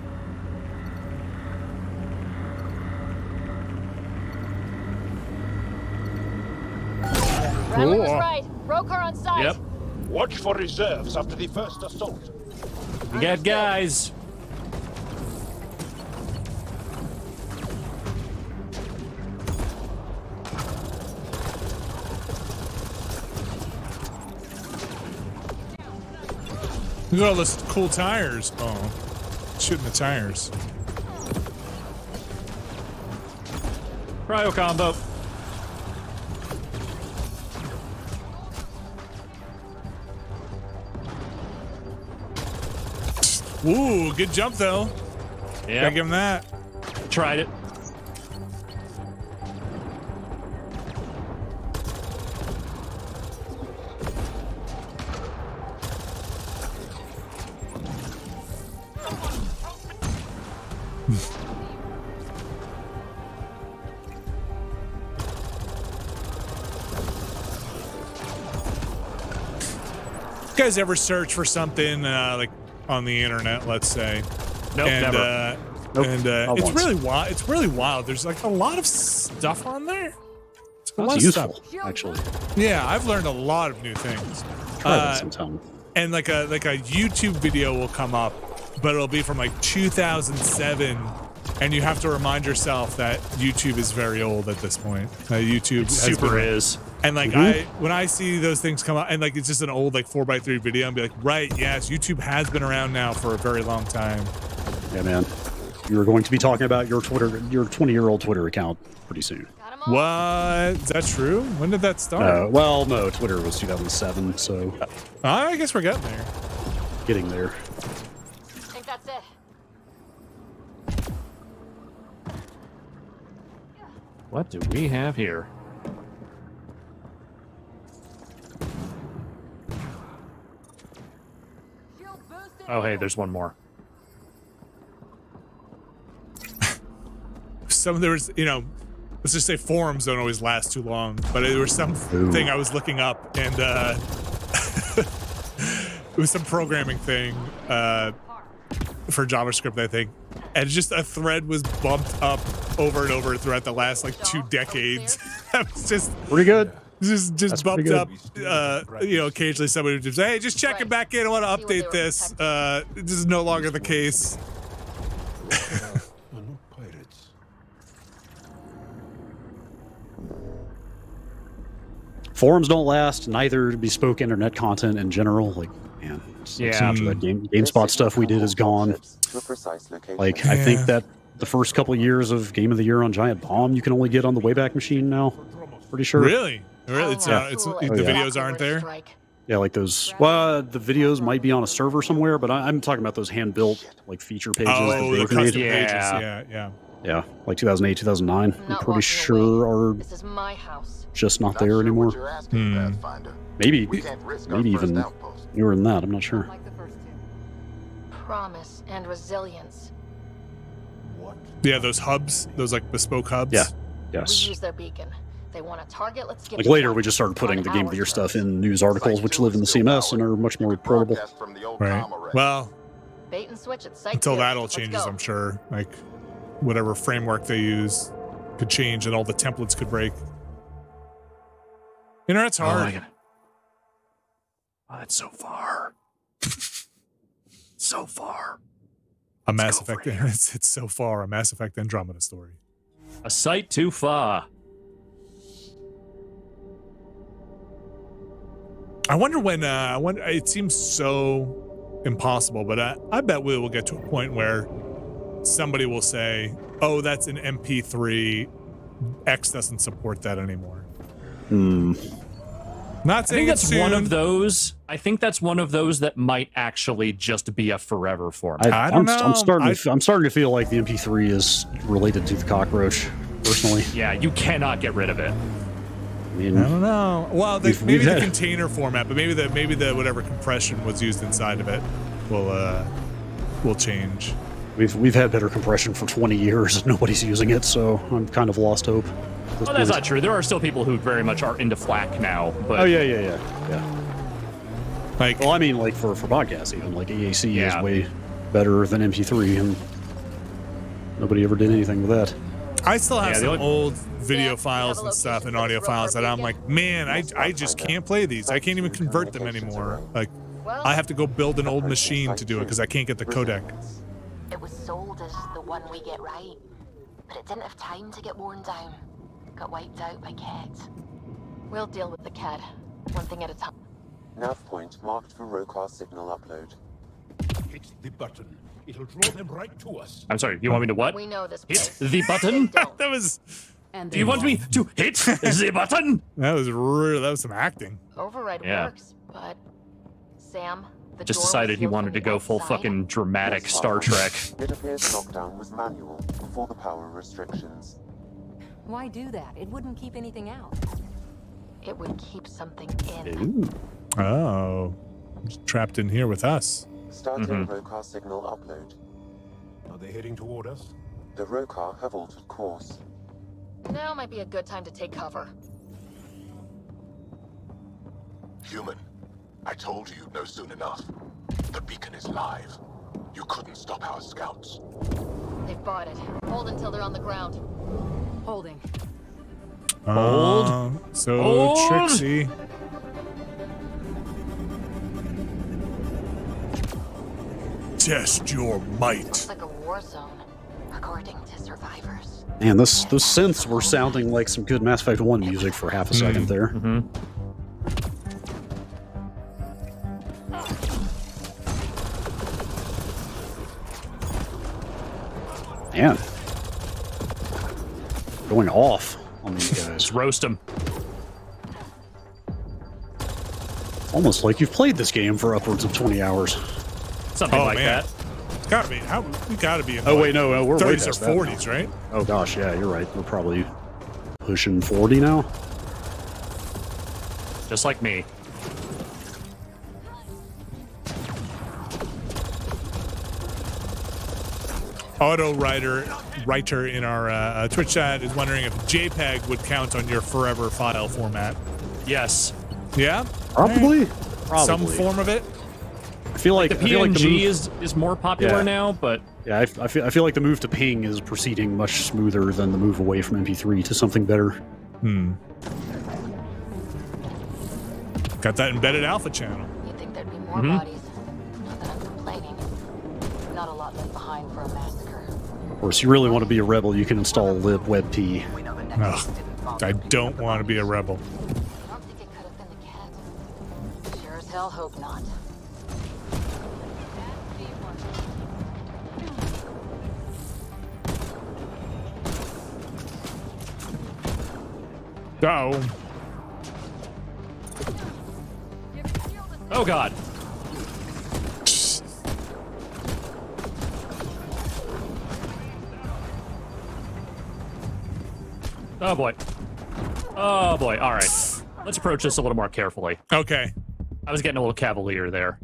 Bradley was right. Rokar on site. Yep. Watch for reserves after the first assault. We got guys. Look at all those cool tires. Oh, shooting the tires. Cryo combo. Ooh, good jump though. Yeah, gotta give him that. Tried it. You guys ever search for something like on the internet, let's say? Nope, and, never. And it's really wild. It's really wild. There's like a lot of stuff on there. That's useful, actually. Yeah, I've learned a lot of new things. Try that sometime. And like a YouTube video will come up, but it'll be from like 2007, and you have to remind yourself that YouTube is very old at this point. YouTube super is. And like when I see those things come out, and like it's just an old like 4x3 video, and be like, right, yes, YouTube has been around now for a very long time. Yeah, man. You're going to be talking about your 20-year-old Twitter account pretty soon. What? Is that true? When did that start? Well, no, Twitter was 2007, so I guess we're getting there. Getting there. I think that's it. What do we have here? Oh, hey, there's one more. There was, let's just say forums don't always last too long, but there was something I was looking up, and it was some programming thing for JavaScript, I think, and just a thread was bumped up over and over throughout the last like 2 decades. That was just pretty good. Just bumped up. Occasionally somebody would just say, "Hey, just check it back in. I want to update this. This is no longer the case." Forums don't last, neither bespoke internet content in general. Like, man, after that GameSpot stuff we did is gone. Like, I think that the first couple of years of Game of the Year on Giant Bomb you can only get on the Wayback Machine now. Pretty sure. Really? The videos aren't there? Yeah, like those. Well, the videos might be on a server somewhere, but I'm talking about those hand-built like feature pages. Oh, the custom pages. Yeah. Yeah, like 2008, 2009. I'm pretty sure are just not there anymore. Maybe even newer than that. I'm not sure. Promise and resilience. Yeah, those hubs, those like bespoke hubs. Yeah. Yes. We use their beacon. They want a target. Let's get like later, we just started putting the Game of the Year stuff in news articles, which live in the CMS and are much more reportable. Right. Well, bait and switch at site until that all changes, I'm sure. Like whatever framework they use could change, and all the templates could break. Internet's hard. Oh, that's so far. So far. A Mass Effect. It's so far. A Mass Effect Andromeda story. A sight too far. I wonder when. It seems so impossible, but I bet we will get to a point where somebody will say, "Oh, that's an MP3. X doesn't support that anymore." Not saying that's one of those. I think that's one of those that might actually just be a forever format. I don't know. I'm starting to feel like the MP3 is related to the cockroach. Personally, yeah, you cannot get rid of it. I don't know. Well, maybe the container format, but maybe the whatever compression was used inside of it will change. We've had better compression for 20 years. Nobody's using it, so I'm kind of lost hope. Well, that's not true. There are still people who very much are into FLAC now. But oh yeah. Like, well, I mean, like for podcasts, even like AAC is way better than MP3, and nobody ever did anything with that. I still have some old video files and stuff and audio files that I'm like, man, I just can't play these. I can't even convert them anymore. Like, I have to go build an old machine to do it because I can't get the codec. It was sold as the one we get right, but it didn't have time to get worn down. Got wiped out by Kett. We'll deal with the Kett, one thing at a time. Nav point marked for Rokar signal upload. Hit the button. It'll draw them right to us. I'm sorry, you want me to what? We know this hit the button? That was... Do you want me to hit the button? That was some acting. Override works, but... Sam, the just decided he wanted to go full fucking dramatic Star Trek. It appears lockdown was manual before the power restrictions. Why do that? It wouldn't keep anything out. It would keep something in. Ooh. Oh. Trapped in here with us. Starting Rokar signal upload. Are they heading toward us? The Rokar have altered course. Now might be a good time to take cover. Human, I told you you'd know soon enough. The beacon is live. You couldn't stop our scouts. They've bought it. Hold until they're on the ground. Holding. Hold. So Hold. tricksy. Test your might. Looks like a war zone, according to survivors. Man, those synths were sounding like some good Mass Effect 1 music for half a second there. Man. Going off on these guys. Just roast them. Almost like you've played this game for upwards of 20 hours. Something like that. It's gotta be. We gotta be in Oh, wait, no, we're way 30s past or that 40s, now. right? Oh, gosh, yeah, you're right. We're probably pushing 40 now. Just like me. Auto writer in our Twitch chat is wondering if JPEG would count on your forever file format. Yes. Yeah? Probably. Some form of it. I feel like the PNG is more popular now, but yeah, I feel like the move to ping is proceeding much smoother than the move away from MP3 to something better. Got that embedded alpha channel. You'd think there'd be more bodies. Not that I'm complaining. Not a lot left behind for a massacre. Of course, you really want to be a rebel, you can install libwebp. Ugh, I don't want to be a rebel. I don't think it could have been the cat. Sure as hell hope not. Uh-oh. oh god. Oh boy. Oh boy. All right. Let's approach this a little more carefully. Okay. I was getting a little cavalier there.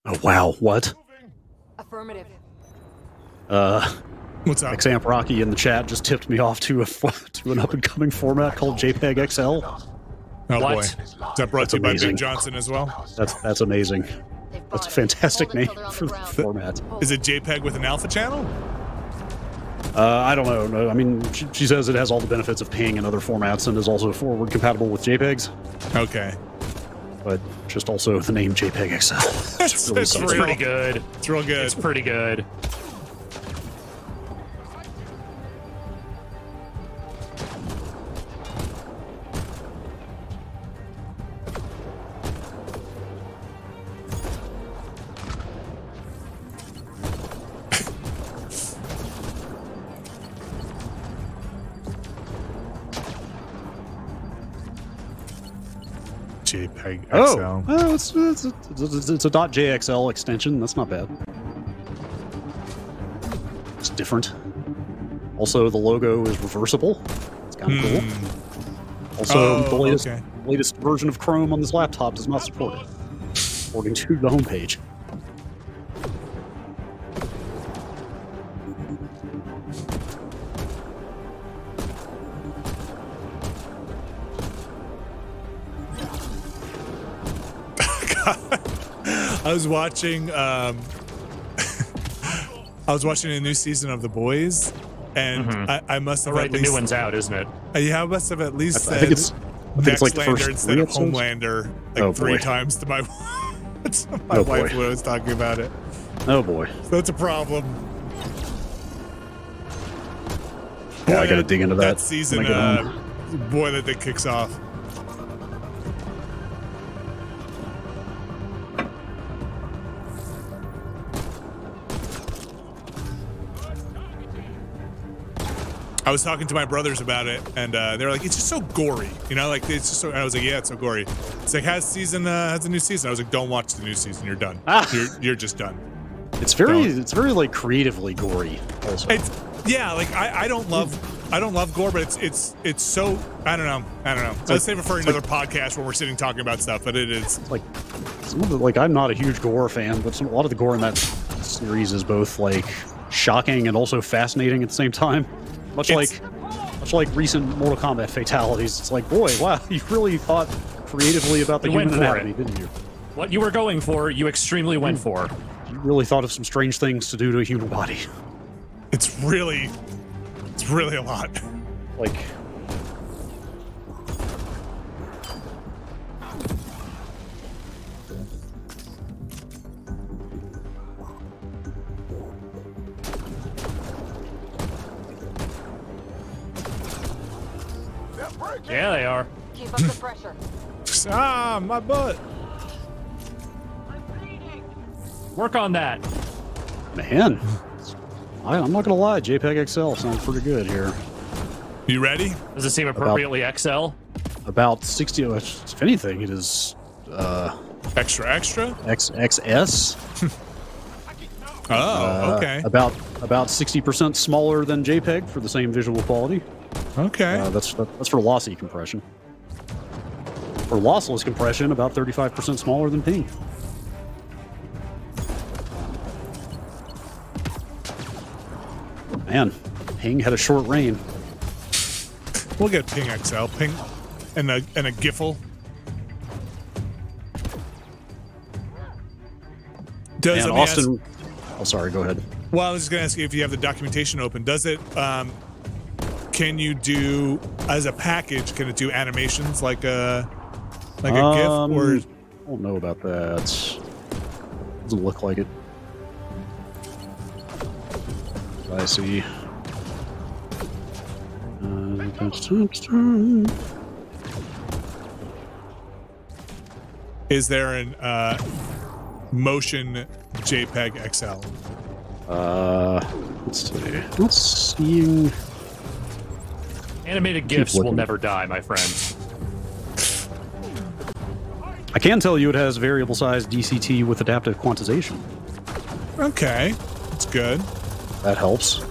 Oh, wow. What? Affirmative. What's up? Xamp Rocky in the chat just tipped me off to an up-and-coming format called JPEG XL. Oh boy. Is that brought to you by Big Johnson as well? That's amazing. That's a fantastic name for the format. Is it JPEG with an alpha channel? I don't know. No, I mean, she says it has all the benefits of ping and other formats and is also forward compatible with JPEGs. Okay. But just also the name JPEG XL. It's pretty good. It's real good. It's pretty good. JPEG XL. XL. It's a .jxl extension. That's not bad. It's different. Also, the logo is reversible. It's kind of cool. Also, the latest version of Chrome on this laptop does not support it, according to the homepage. I was watching a new season of The Boys, and I must have the new one's out, isn't it? Yeah, I must have at least said I think it's like the first instead of episodes? Homelander like 3 times to my wife when I was talking about it. Oh boy. So that's a problem. Yeah, I gotta dig into that season. Boy, that kicks off. I was talking to my brothers about it, and they were like, "It's just so gory, you know, like it's just so." And I was like, "Yeah, it's so gory." It's like has a new season. I was like, "Don't watch the new season. You're done. You're just done." It's very like creatively gory. Also, like I don't love don't love gore, but it's so I don't know. Let's save it for another podcast where we're sitting talking about stuff. But it is like I'm not a huge gore fan, but a lot of the gore in that series is both like shocking and also fascinating at the same time. Much like recent Mortal Kombat fatalities. It's like, boy, wow, you really thought creatively about the human anatomy, didn't you? What you were going for, you extremely went for. You really thought of some strange things to do to a human body. It's really a lot. Like, yeah, they are. Keep up the pressure. My butt. Work on that. Man, I'm not gonna lie, JPEG XL sounds pretty good here. You ready? Does it seem appropriately XL? About 60. If anything, it is extra XS. Okay. About 60% smaller than JPEG for the same visual quality. Okay. That's for lossy compression. For lossless compression, about 35% smaller than ping. Man, ping had a short reign. We'll get ping XL, ping, and a giffle. Does and Austin? Oh, sorry. Go ahead. Well, I was just gonna ask you if you have the documentation open. Does it? Can you do as a package? Can it do animations like a GIF? Or I don't know about that. Doesn't look like it. I see. Is there an motion JPEG XL? Let's see. Let's see. Animated GIFs will never die, my friend. I can tell you it has variable size DCT with adaptive quantization. Okay, that's good. That helps.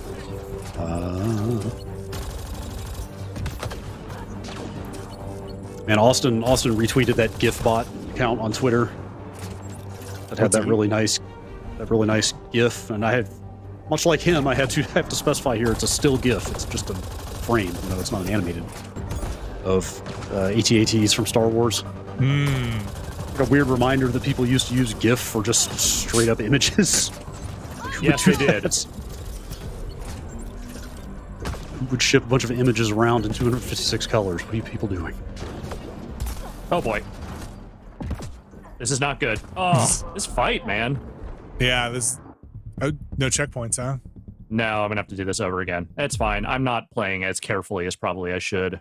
Man, Austin retweeted that GIF bot account on Twitter that had that really nice GIF, and I had, much like him, I have to specify here it's a still GIF. It's just a frame. You know, it's not an animated of AT-ATs from Star Wars. Like a weird reminder that people used to use GIF for just straight up images. Yes, they did. We would ship a bunch of images around in 256 colors. What are you people doing? Oh boy. This is not good. Oh, this fight, man. Yeah, this... Oh, no checkpoints, huh? No, I'm gonna have to do this over again. It's fine. I'm not playing as carefully as probably I should.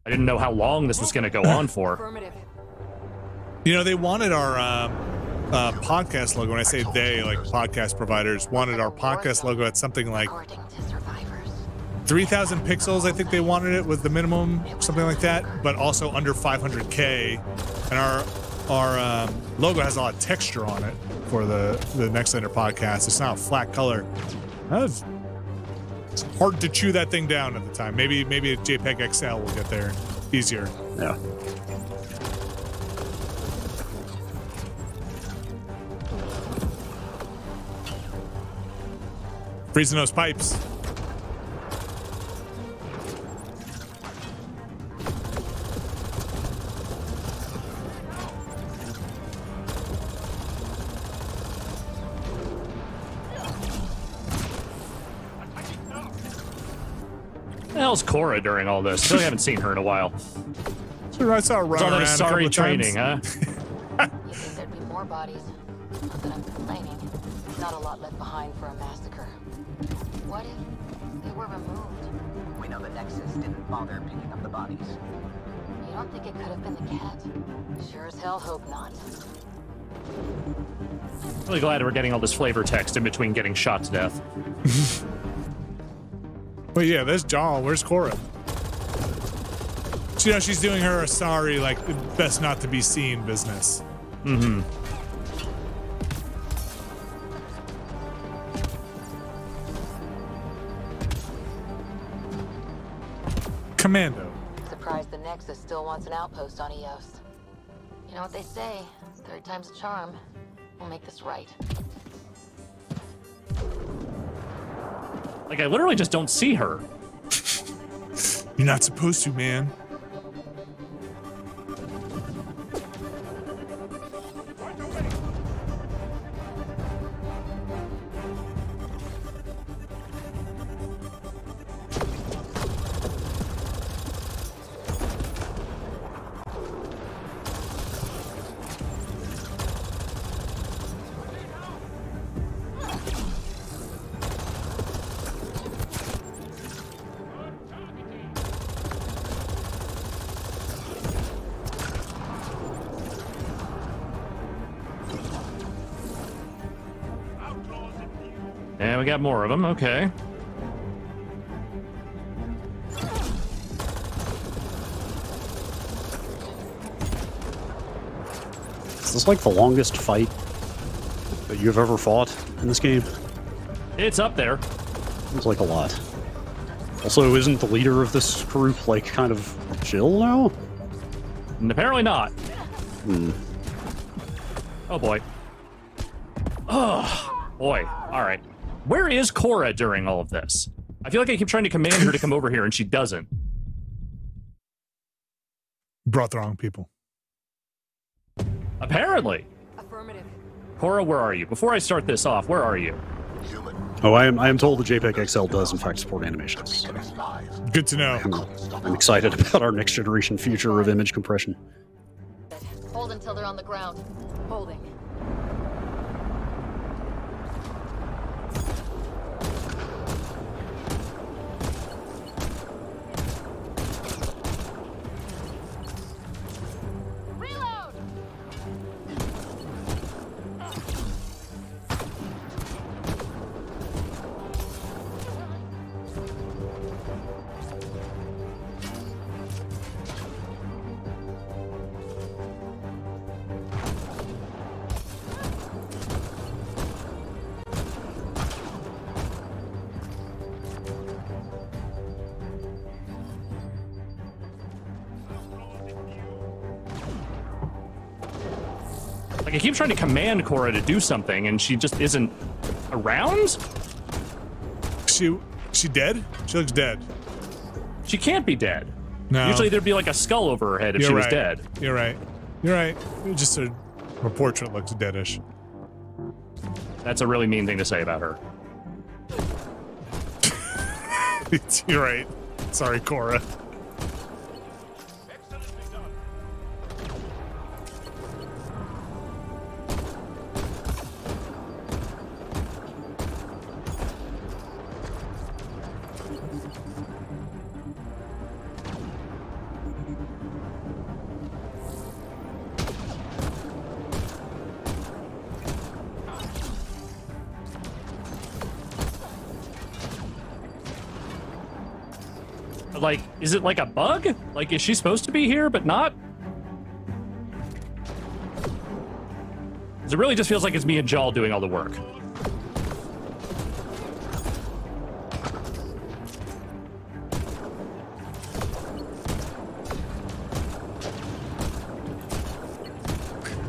I didn't know how long this was gonna go on for. You know, they wanted our podcast logo. When I say they, like podcast providers, wanted our podcast logo at something like 3,000 pixels. I think they wanted it with the minimum, something like that, but also under 500K. And our logo has a lot of texture on it for the Nextlander podcast. It's not a flat color. It's hard to chew that thing down at the time. Maybe a JPEG XL will get there easier. Yeah. Freezing those pipes. The hell's Cora during all this? I really haven't seen her in a while. So I saw her run around sorry training, huh? You think there'd be more bodies? Not that I'm complaining. Not a lot left behind for a massacre. What if they were removed? We know the Nexus didn't bother picking up the bodies. You don't think it could have been the cat? Sure as hell hope not. Really glad we're getting all this flavor text in between getting shot to death. Well, yeah, there's Jaw. Where's Cora? You know, she's doing her sorry, like, best not to be seen business. Mm-hmm. Commando. Surprised the Nexus still wants an outpost on Eos. You know what they say, third time's a charm. We'll make this right. Like, I literally just don't see her. You're not supposed to, man. Yeah, we got more of them. Okay. Is this like the longest fight that you've ever fought in this game? It's up there. Seems like a lot. Also, isn't the leader of this group like kind of chill now? And apparently not. Hmm. Oh boy. Oh boy. All right. Where is Cora during all of this? I feel like I keep trying to command her to come over here and she doesn't. Brought the wrong people. Apparently. Affirmative. Cora, where are you? Before I start this off, where are you? Oh, I am told the JPEG XL does in fact support animations. So. Good to know. I'm excited about our next generation future of image compression. Hold until they're on the ground. Holding. Like, I keep trying to command Cora to do something, and she just isn't around? She dead? She looks dead. She can't be dead. No. Usually there'd be like a skull over her head if she was dead. You're right. You're right. Just her portrait looks deadish. That's a really mean thing to say about her. You're right. Sorry, Cora. Like, is it like a bug? Like, is she supposed to be here, but not? 'Cause it really just feels like it's me and Jal doing all the work.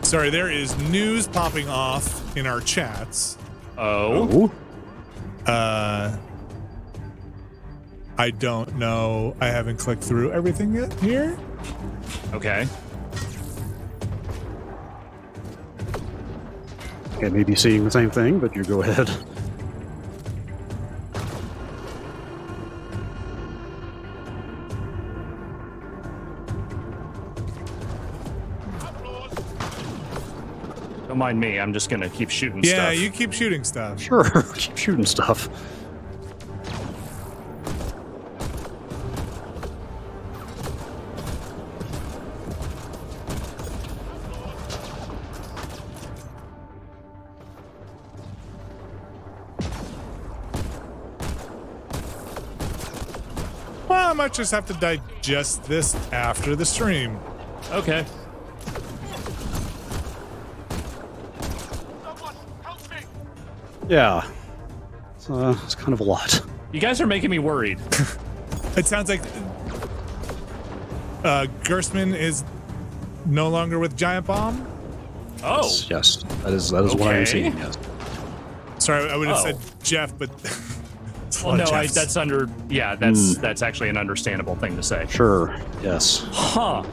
Sorry, there is news popping off in our chats. Oh? I don't know. I haven't clicked through everything yet here. Okay. Okay, maybe seeing the same thing, but you go ahead. Don't mind me. I'm just gonna keep shooting stuff. Yeah, you keep shooting stuff. Sure, keep shooting stuff. Well, I might just have to digest this after the stream. Okay. Yeah. It's kind of a lot. You guys are making me worried. It sounds like Gerstmann is no longer with Giant Bomb. Oh, yes, that is what I'm seeing. Yes. Sorry, I would have said Jeff, but well, no, that's under. Yeah, that's actually an understandable thing to say. Sure. Yes. Huh.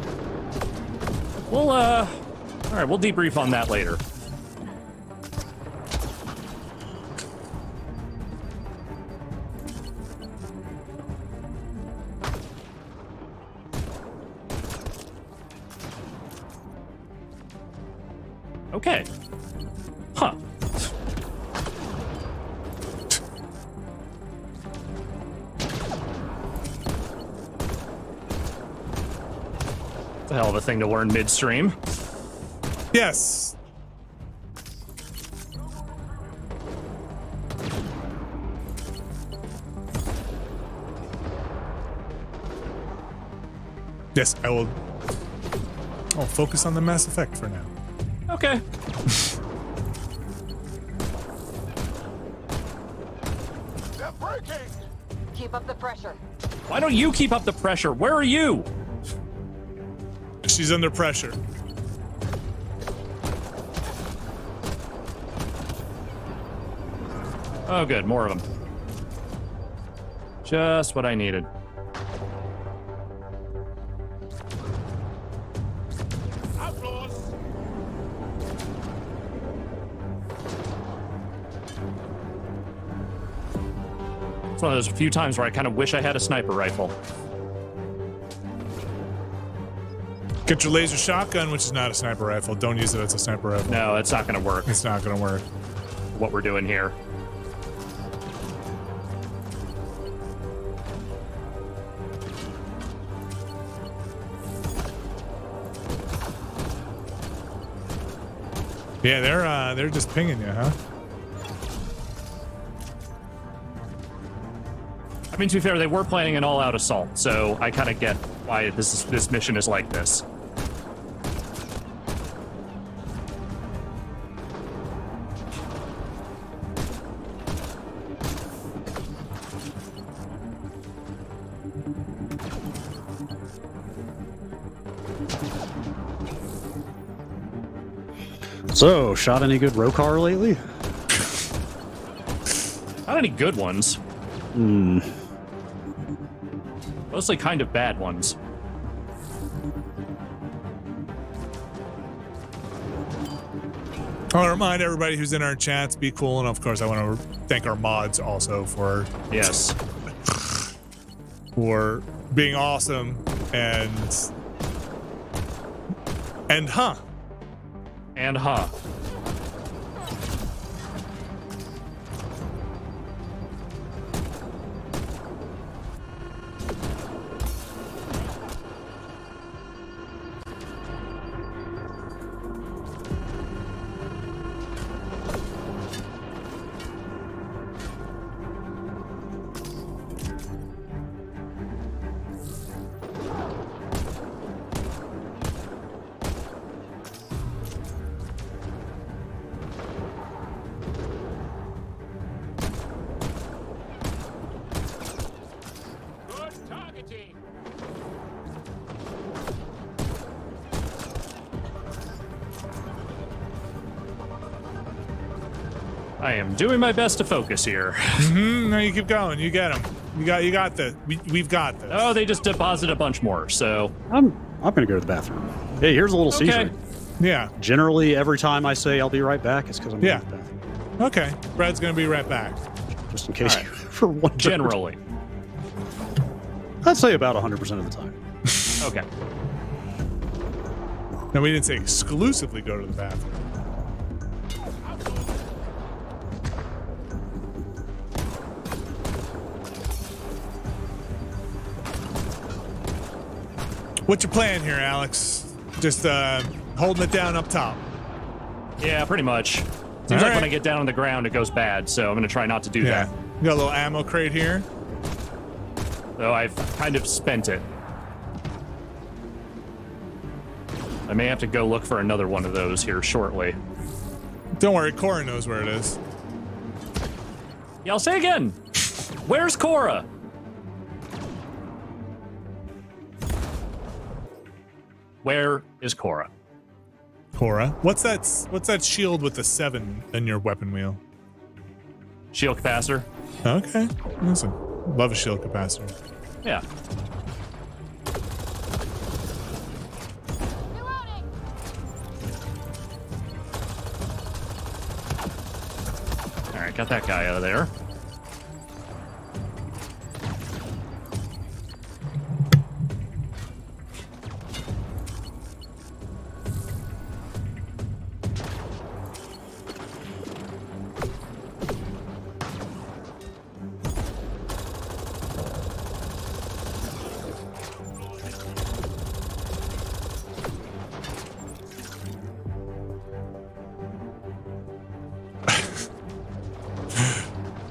Well, all right, we'll debrief on that later. Okay. Huh. It's a hell of a thing to learn midstream. Yes. Yes, I will. I'll focus on the Mass Effect for now. Okay. They're breaking. Keep up the pressure. Why don't you keep up the pressure? Where are you? She's under pressure. Oh, good. More of them. Just what I needed. It's one of those few times where I kind of wish I had a sniper rifle. Get your laser shotgun, which is not a sniper rifle. Don't use it as a sniper rifle. No, it's not going to work. It's not going to work. What we're doing here. Yeah, they're just pinging you, huh? I mean, to be fair, they were planning an all-out assault, so I kind of get why this mission is like this. So, shot any good Rokar lately? Not any good ones. Mostly kind of bad ones. I want to remind everybody who's in our chats, be cool, and of course I want to thank our mods also for for being awesome and huh. And huh. I am doing my best to focus here. No, you keep going. You get them. You got this. We've got this. Oh, they just deposit a bunch more. So I'm gonna go to the bathroom. Hey, here's a little secret. Yeah. Generally, every time I say I'll be right back, it's because I'm going to the bathroom. Okay. Brad's gonna be right back. Just in case for one. Generally. I'd say about 100% of the time. Okay. No, we didn't say exclusively go to the bathroom. What's your plan here, Alex? Just holding it down up top. Yeah, pretty much. Seems like when I get down on the ground, it goes bad, so I'm going to try not to do that. You got a little ammo crate here. Though I've kind of spent it. I may have to go look for another one of those here shortly. Don't worry, Cora knows where it is. Yeah, I'll say again. Where's Cora? Where is Cora? Cora? What's that shield with the 7 in your weapon wheel? Shield capacitor. Okay. Listen. Love a shield capacitor. Yeah. Alright, got that guy out of there.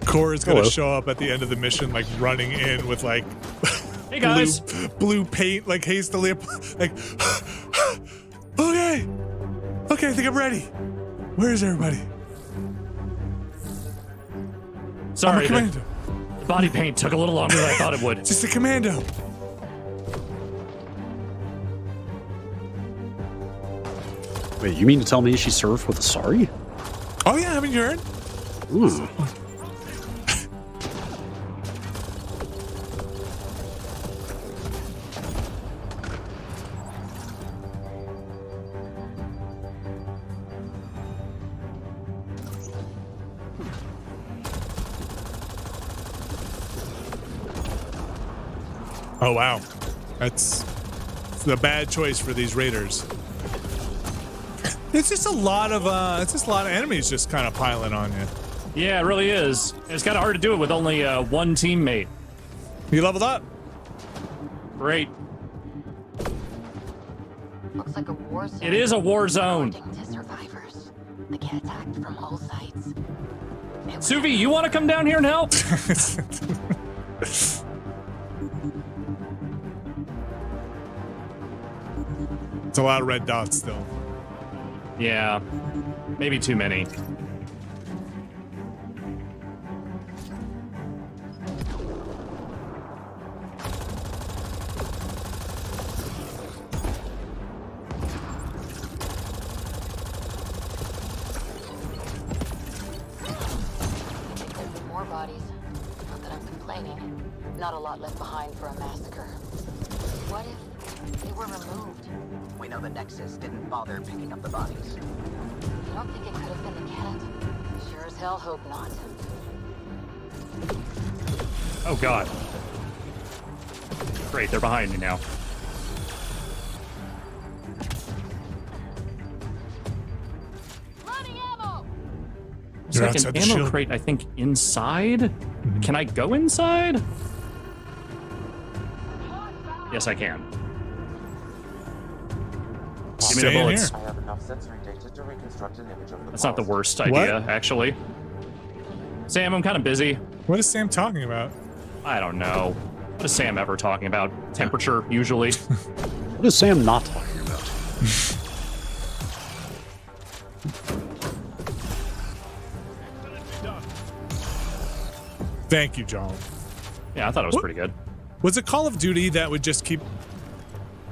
Cora's gonna show up at the end of the mission, like running in with like hey guys, blue paint, like hastily, like okay, I think I'm ready. Where is everybody? Sorry, the body paint took a little longer than I thought it would. Just a commando. Wait, you mean to tell me she served with Asari? Oh yeah, haven't you heard? Ooh. Oh wow, it's a bad choice for these raiders. It's just a lot of enemies just kind of piling on you. Yeah, it really is. It's kind of hard to do it with only one teammate. You leveled up. Great. Looks like a war zone. It is a war zone. To survivors. They get attacked from all sides. Suvi, you want to come down here and help? It's a lot of red dots still. Yeah, maybe too many. More bodies. Not that I'm complaining. Not a lot left behind for a massacre. What if they were removed? We know the Nexus didn't bother picking up the bodies. You don't think it could have been the cat? Sure as hell hope not. Oh god. Great, they're behind me now. There's like an ammo crate, I think, inside? Mm-hmm. Can I go inside? Yes, I can. Give me the bullets. I have enough sensory data to reconstruct an image of the That's not the worst idea, actually. Sam, I'm kind of busy. What is Sam talking about? I don't know. What is Sam ever talking about? Temperature, usually. What is Sam not talking about? Thank you, John. Yeah, I thought it was pretty good. Was it Call of Duty that would just keep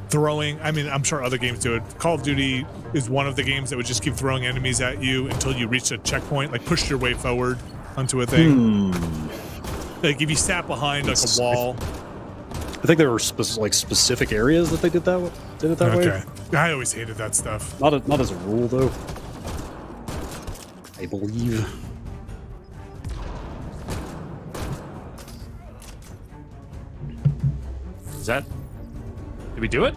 throwing? I mean, I'm sure other games do it. Call of Duty is one of the games that would just keep throwing enemies at you until you reach a checkpoint, like push your way forward onto a thing. Like if you sat behind like a wall. I think there were specific areas that they did it that way. I always hated that stuff. Not as a rule though. I believe. Is that... Did we do it?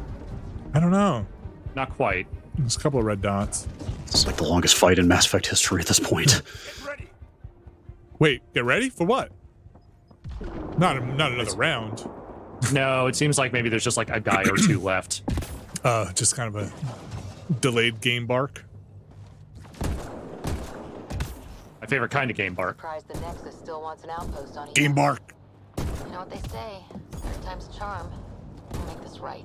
I don't know. Not quite. There's a couple of red dots. It's like the longest fight in Mass Effect history at this point. Get ready. Wait, get ready? For what? Not another round. No, it seems like maybe there's just like a guy or two left. Just kind of a delayed game bark. My favorite kind of game bark. Surprised the Nexus still wants an outpost on Game bark. You know what they say? Third time's a charm. We'll make this right.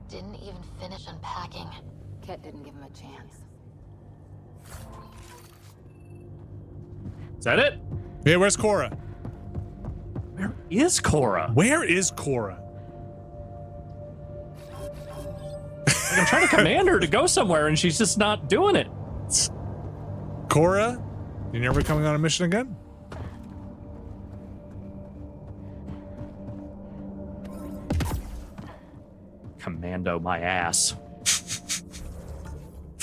Didn't even finish unpacking. Ket didn't give him a chance. Is that it? Yeah, where's Cora? Where is Cora? Where is Cora? I'm trying to command her to go somewhere, and she's just not doing it. Cora, you never coming on a mission again? Commando my ass.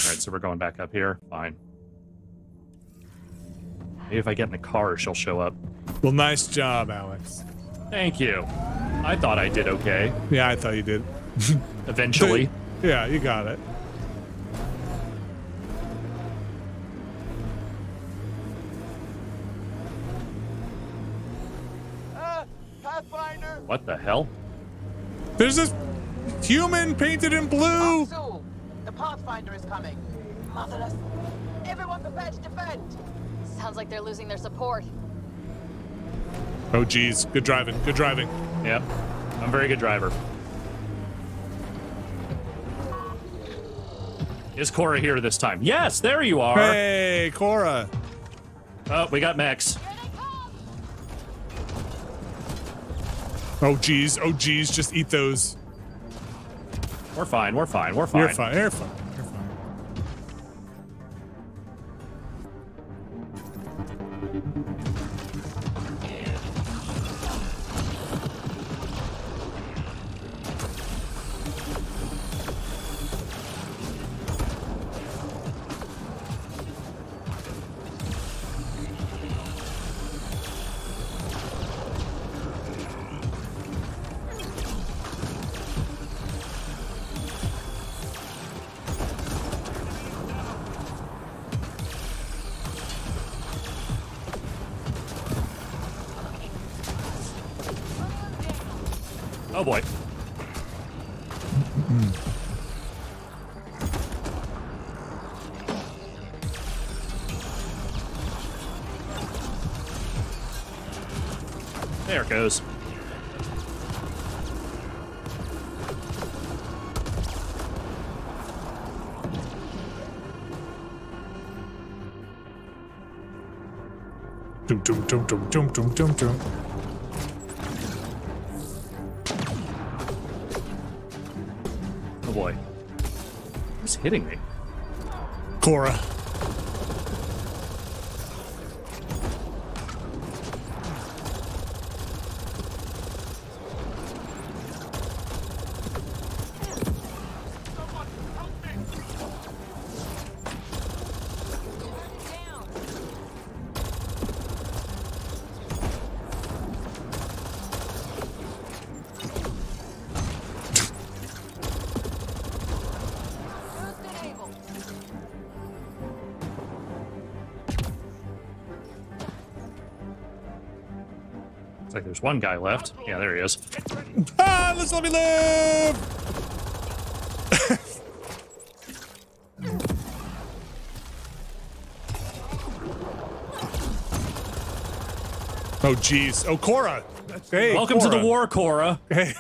Alright, so we're going back up here. Fine. Maybe if I get in the car, she'll show up. Well, nice job, Alex. Thank you. I thought I did okay. Yeah, I thought you did. Eventually. Yeah, you got it. Pathfinder! What the hell? There's this human painted in blue. Soul, the Pathfinder is coming. Motherless. Everyone prepare to defend. Sounds like they're losing their support. Oh, geez. Good driving. Good driving. Yep. I'm a very good driver. Is Cora here this time? Yes, there you are. Hey, Cora. Oh, we got mechs. Oh, geez. Oh, geez. Just eat those. We're fine. We're fine. We're fine. You're fine. You're fine. You're fine. Oh boy. There it goes. Dum dum dum dum dum dum dum dum. Oh boy. Who's hitting me? Cora. Like there's one guy left. Yeah, there he is. Ah, let's let me live! Oh, geez. Oh, Cora. Hey, welcome Cora. to the war, Cora. Hey.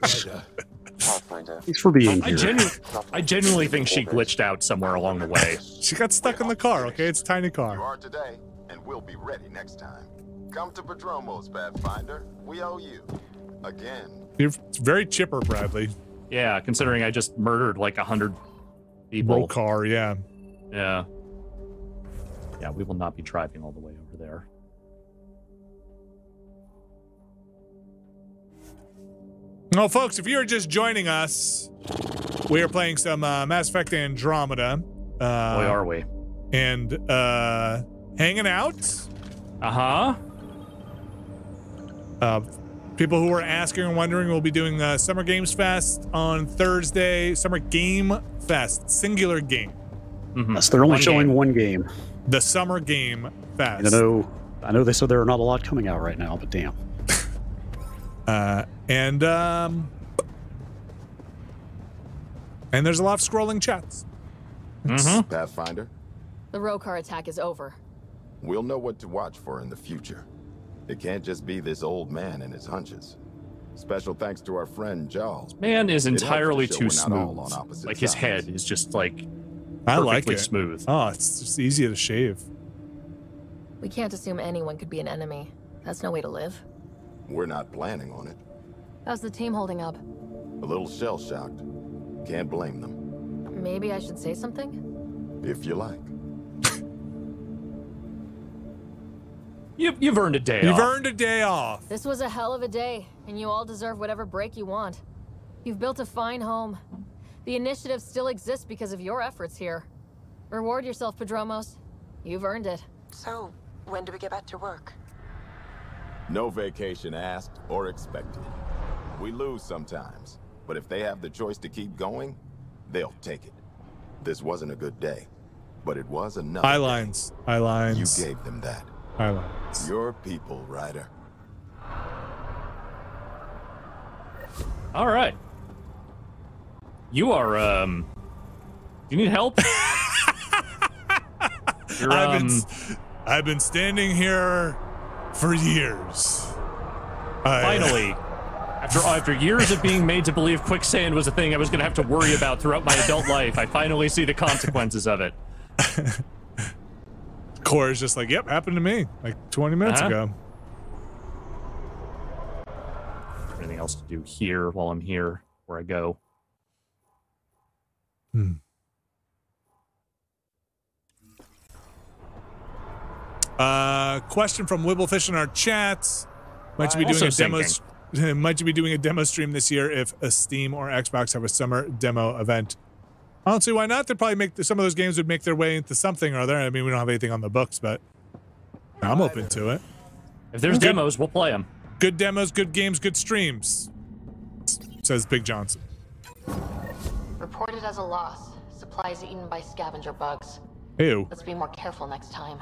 Thanks for being here. I genuinely think she glitched out somewhere along the way. She got stuck in the car, okay? It's a tiny You car. are today, and we'll be ready next time. Come to Prodromos, Pathfinder. We owe you. Again. You're very chipper, Bradley. Yeah, considering I just murdered like 100 people. Roll car, yeah. Yeah. Yeah, we will not be driving all the way over there. Well, folks, if you're just joining us, we are playing some Mass Effect Andromeda. Boy, are we. And hanging out. Uh-huh. People who are asking and wondering, we'll be doing Summer Games Fest on Thursday. Summer Game Fest, singular game. Mm-hmm. Yes, they're only showing one game. The Summer Game Fest. I know they said there are not a lot coming out right now, but damn. And there's a lot of scrolling chats. Pathfinder, The Rokar attack is over. we'll know what to watch for in the future. It can't just be this old man and his hunches. Special thanks to our friend Jaws. Man is entirely too we're not all on smooth. opposite Like his sides. head is just like I like perfectly it. smooth. Oh, it's just easy to shave. We can't assume anyone could be an enemy. That's no way to live. We're not planning on it. How's the team holding up? A little shell-shocked. Can't blame them. Maybe I should say something? If you like. You've earned a day off. You've earned a day off. This was a hell of a day, and you all deserve whatever break you want. You've built a fine home. The initiative still exists because of your efforts here. Reward yourself, Padromos. You've earned it. So, when do we get back to work? No vacation asked or expected. We lose sometimes, but if they have the choice to keep going, they'll take it. This wasn't a good day, but it was another Eye lines. day. Eye lines. You gave them that. Eye lines. Your people, Ryder. All right. You are, do you need help? I've been standing here for years. Finally, after years of being made to believe quicksand was a thing I was going to have to worry about throughout my adult life, I finally see the consequences of it. Cora's just like, yep, happened to me like 20 minutes ago. Anything else to do here while I'm here, where I go? Question from Wibblefish in our chats. Might you be doing a demo? Might you be doing a demo stream this year if a Steam or Xbox have a summer demo event? I don't see why not. They'd probably make some of those games would make their way into something or other. I mean, we don't have anything on the books, but I'm open to it. If there's demos, we'll play them. Good demos, good games, good streams. Says Big Johnson. Reported as a loss. Supplies eaten by scavenger bugs. Ew. Let's be more careful next time.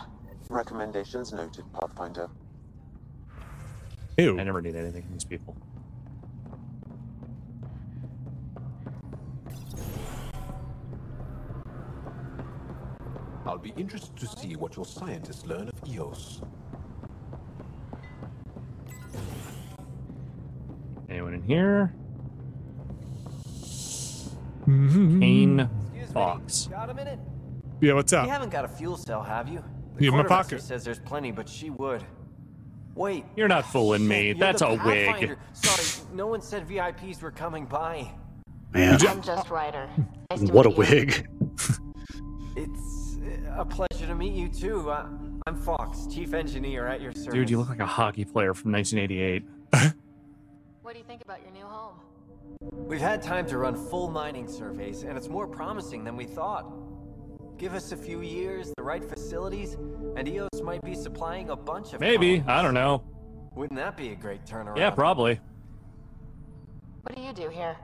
Recommendations noted, Pathfinder. Ew. I never need anything from these people. I'll be interested to see what your scientists learn of EOS. Anyone in here? Kane Fox. Got a minute? Yeah, what's up? You haven't got a fuel cell, have you? Yeah, in my quartermaster pocket. Says there's plenty, but she would. Wait. You're not fooling me. You're That's the a wig. Pathfinder. Sorry, no one said VIPs were coming by. Man. I'm just Ryder. Nice to What a meet you. wig. It's a pleasure to meet you too. I'm Fox, chief engineer at your service. Dude, you look like a hockey player from 1988. What do you think about your new home? We've had time to run full mining surveys, and it's more promising than we thought. Give us a few years, the right facilities, and EOS might be supplying a bunch of Maybe. colonies. I don't know. Wouldn't that be a great turnaround? Yeah, probably. What do you do here?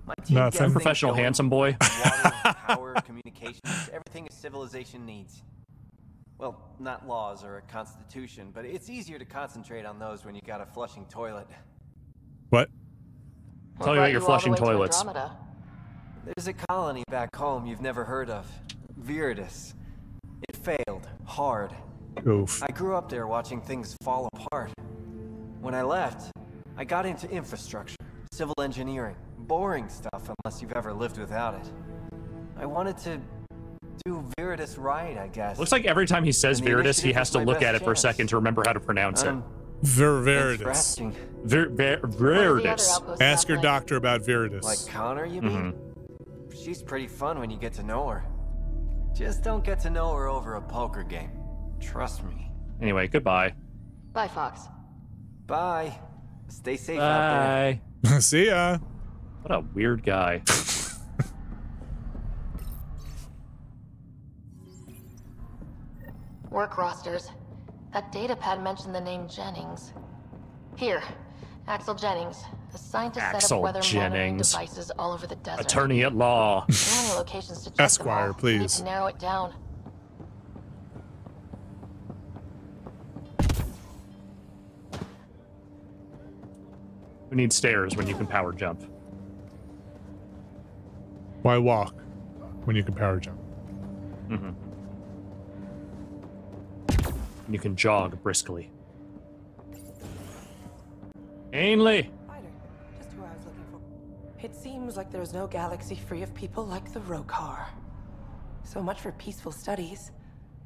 My team gets I'm things professional going. handsome boy. Water, power, communications, everything a civilization needs. Well, not laws or a constitution, but it's easier to concentrate on those when you got a flushing toilet. What? Tell you about your flushing toilets. There's a colony back home you've never heard of. Viridis. It failed. Hard. Oof. I grew up there watching things fall apart. When I left, I got into infrastructure, civil engineering. Boring stuff unless you've ever lived without it. I wanted to do Viridis right, I guess. Looks like every time he says And the Viridis, he initiative has was to my look best at it for a chance. second to remember how to pronounce it. Viridis. Viridis. Ask your doctor about Viridis. Like Connor, you mean? She's pretty fun when you get to know her. Just don't get to know her over a poker game. Trust me. Anyway, goodbye. Bye, Fox. Bye. Stay safe out Bye. See ya. What a weird guy. Work rosters. That datapad mentioned the name Jennings. Here, Axel Jennings, a scientist set Axel up weather monitoring Jennings. devices all over the desert. Attorney at law. There are many locations to check Esquire, them all. We need please. to narrow it down. Who needs stairs when you can power jump? Why walk when you can power jump? You can jog briskly. Ainley! Just who I was looking for. It seems like there's no galaxy free of people like the Rokar. So much for peaceful studies.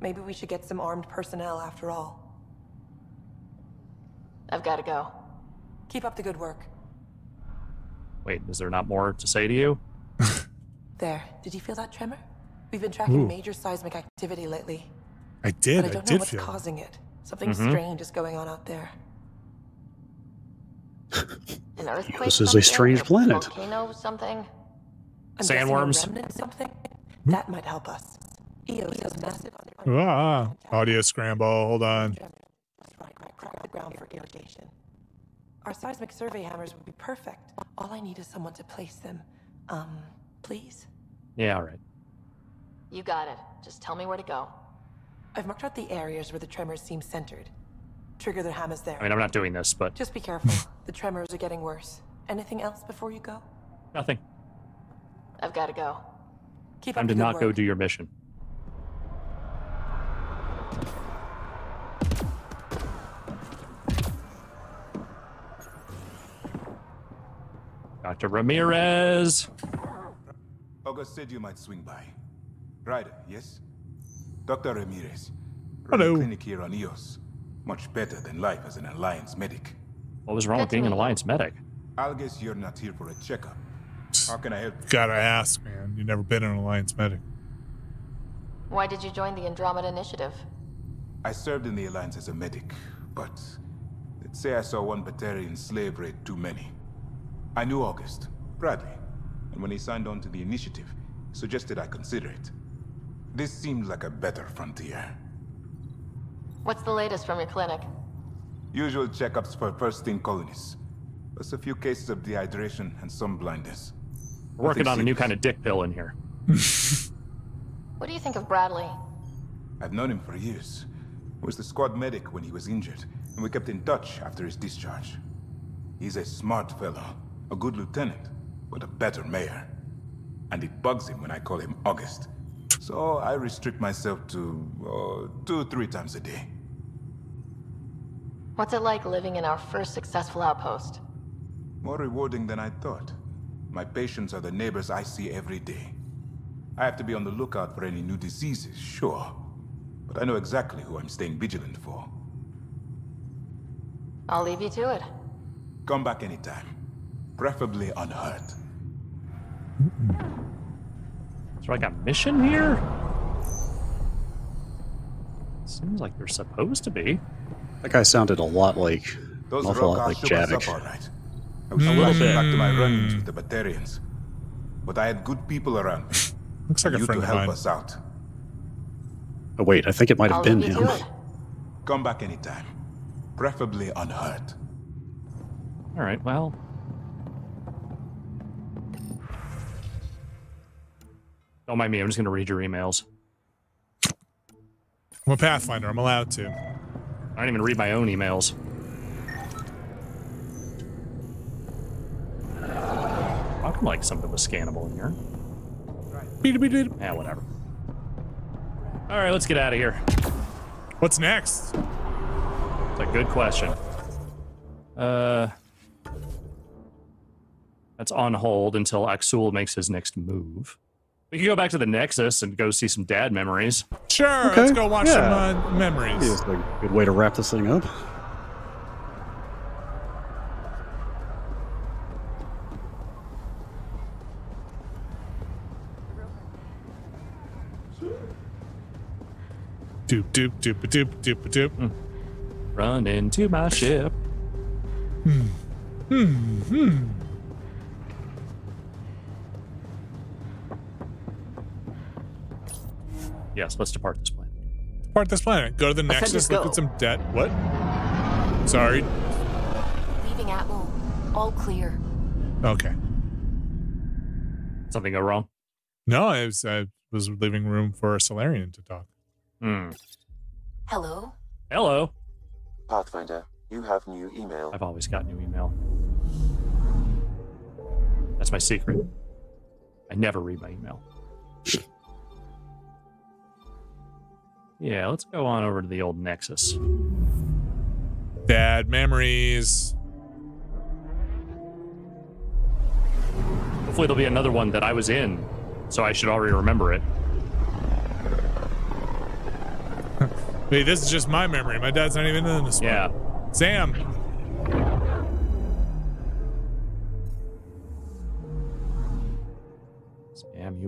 Maybe we should get some armed personnel after all. I've got to go. Keep up the good work. Wait, is there not more to say to you? There. Did you feel that tremor? We've been tracking major seismic activity lately. I did. But I don't know what's causing it. Something strange is going on out there. An earthquake. This is a strange planet. Volcano, something. Sandworms. Something that might help us. EOS has massive audio scramble. Hold on. Crack the ground for irrigation. Our seismic survey hammers would be perfect. All I need is someone to place them. Please? Yeah, all right. You got it. Just tell me where to go. I've marked out the areas where the tremors seem centered. Trigger the hammers there. I mean, I'm not doing this, but... Just be careful. The tremors are getting worse. Anything else before you go? Nothing. I've got to go. Keep Time up to not work. go do your mission. Dr. Ramirez. August said you might swing by. Ryder, yes? Dr. Ramirez. Hello. Clinic here on EOS. Much better than life as an Alliance medic. What was wrong with being an Alliance medic? I'll guess you're not here for a checkup. How can I help you? Gotta ask, man. You've never been an Alliance medic. Why did you join the Andromeda Initiative? I served in the Alliance as a medic, but let's say I saw one Batarian slave raid too many. I knew August, Bradley, and when he signed on to the initiative, he suggested I consider it. This seemed like a better frontier. What's the latest from your clinic? Usual checkups for first-in colonists, plus a few cases of dehydration and some blindness. We're working on a new kind of dick pill in here. What do you think of Bradley? I've known him for years. He was the squad medic when he was injured, and we kept in touch after his discharge. He's a smart fellow, a good lieutenant, but a better mayor. And it bugs him when I call him August. So I restrict myself to 2-3 times a day. What's it like living in our first successful outpost? More rewarding than I thought. My patients are the neighbors I see every day. I have to be on the lookout for any new diseases, sure. But I know exactly who I'm staying vigilant for. I'll leave you to it. Come back anytime. Preferably unhurt. Is there like a mission here? Seems like there's supposed to be. That guy sounded a lot like, an awful lot like Javik. Right. I was flashing back to my run-ins with the Batarians, but I had good people around me. Looks like a friend to of help mine. us out. Oh wait, I think it might have been him. Come back anytime. Preferably unhurt. All right, well. Don't mind me, I'm just going to read your emails. I'm a Pathfinder, I'm allowed to. I don't even read my own emails. How come like something was scannable in here? Yeah, whatever. All right, let's get out of here. What's next? It's a good question. That's on hold until Axul makes his next move. We can go back to the Nexus and go see some dad memories. Sure, okay. Let's go watch some memories. It's a good way to wrap this thing up. Doop doop doop doop doop doop. Run into my ship. Yes, let's depart this planet. Depart this planet. Go to the Nexus, look at some debt. What? Sorry. Leaving Atmo. All clear. Okay. Something go wrong? No, I was leaving room for a Solarian to talk. Hello? Hello. Pathfinder, you have new email. I've always got new email. That's my secret. I never read my email. Yeah, let's go on over to the old Nexus. Bad memories. Hopefully there'll be another one that I was in, so I should already remember it. Wait, this is just my memory. My dad's not even in this one. Yeah. Sam.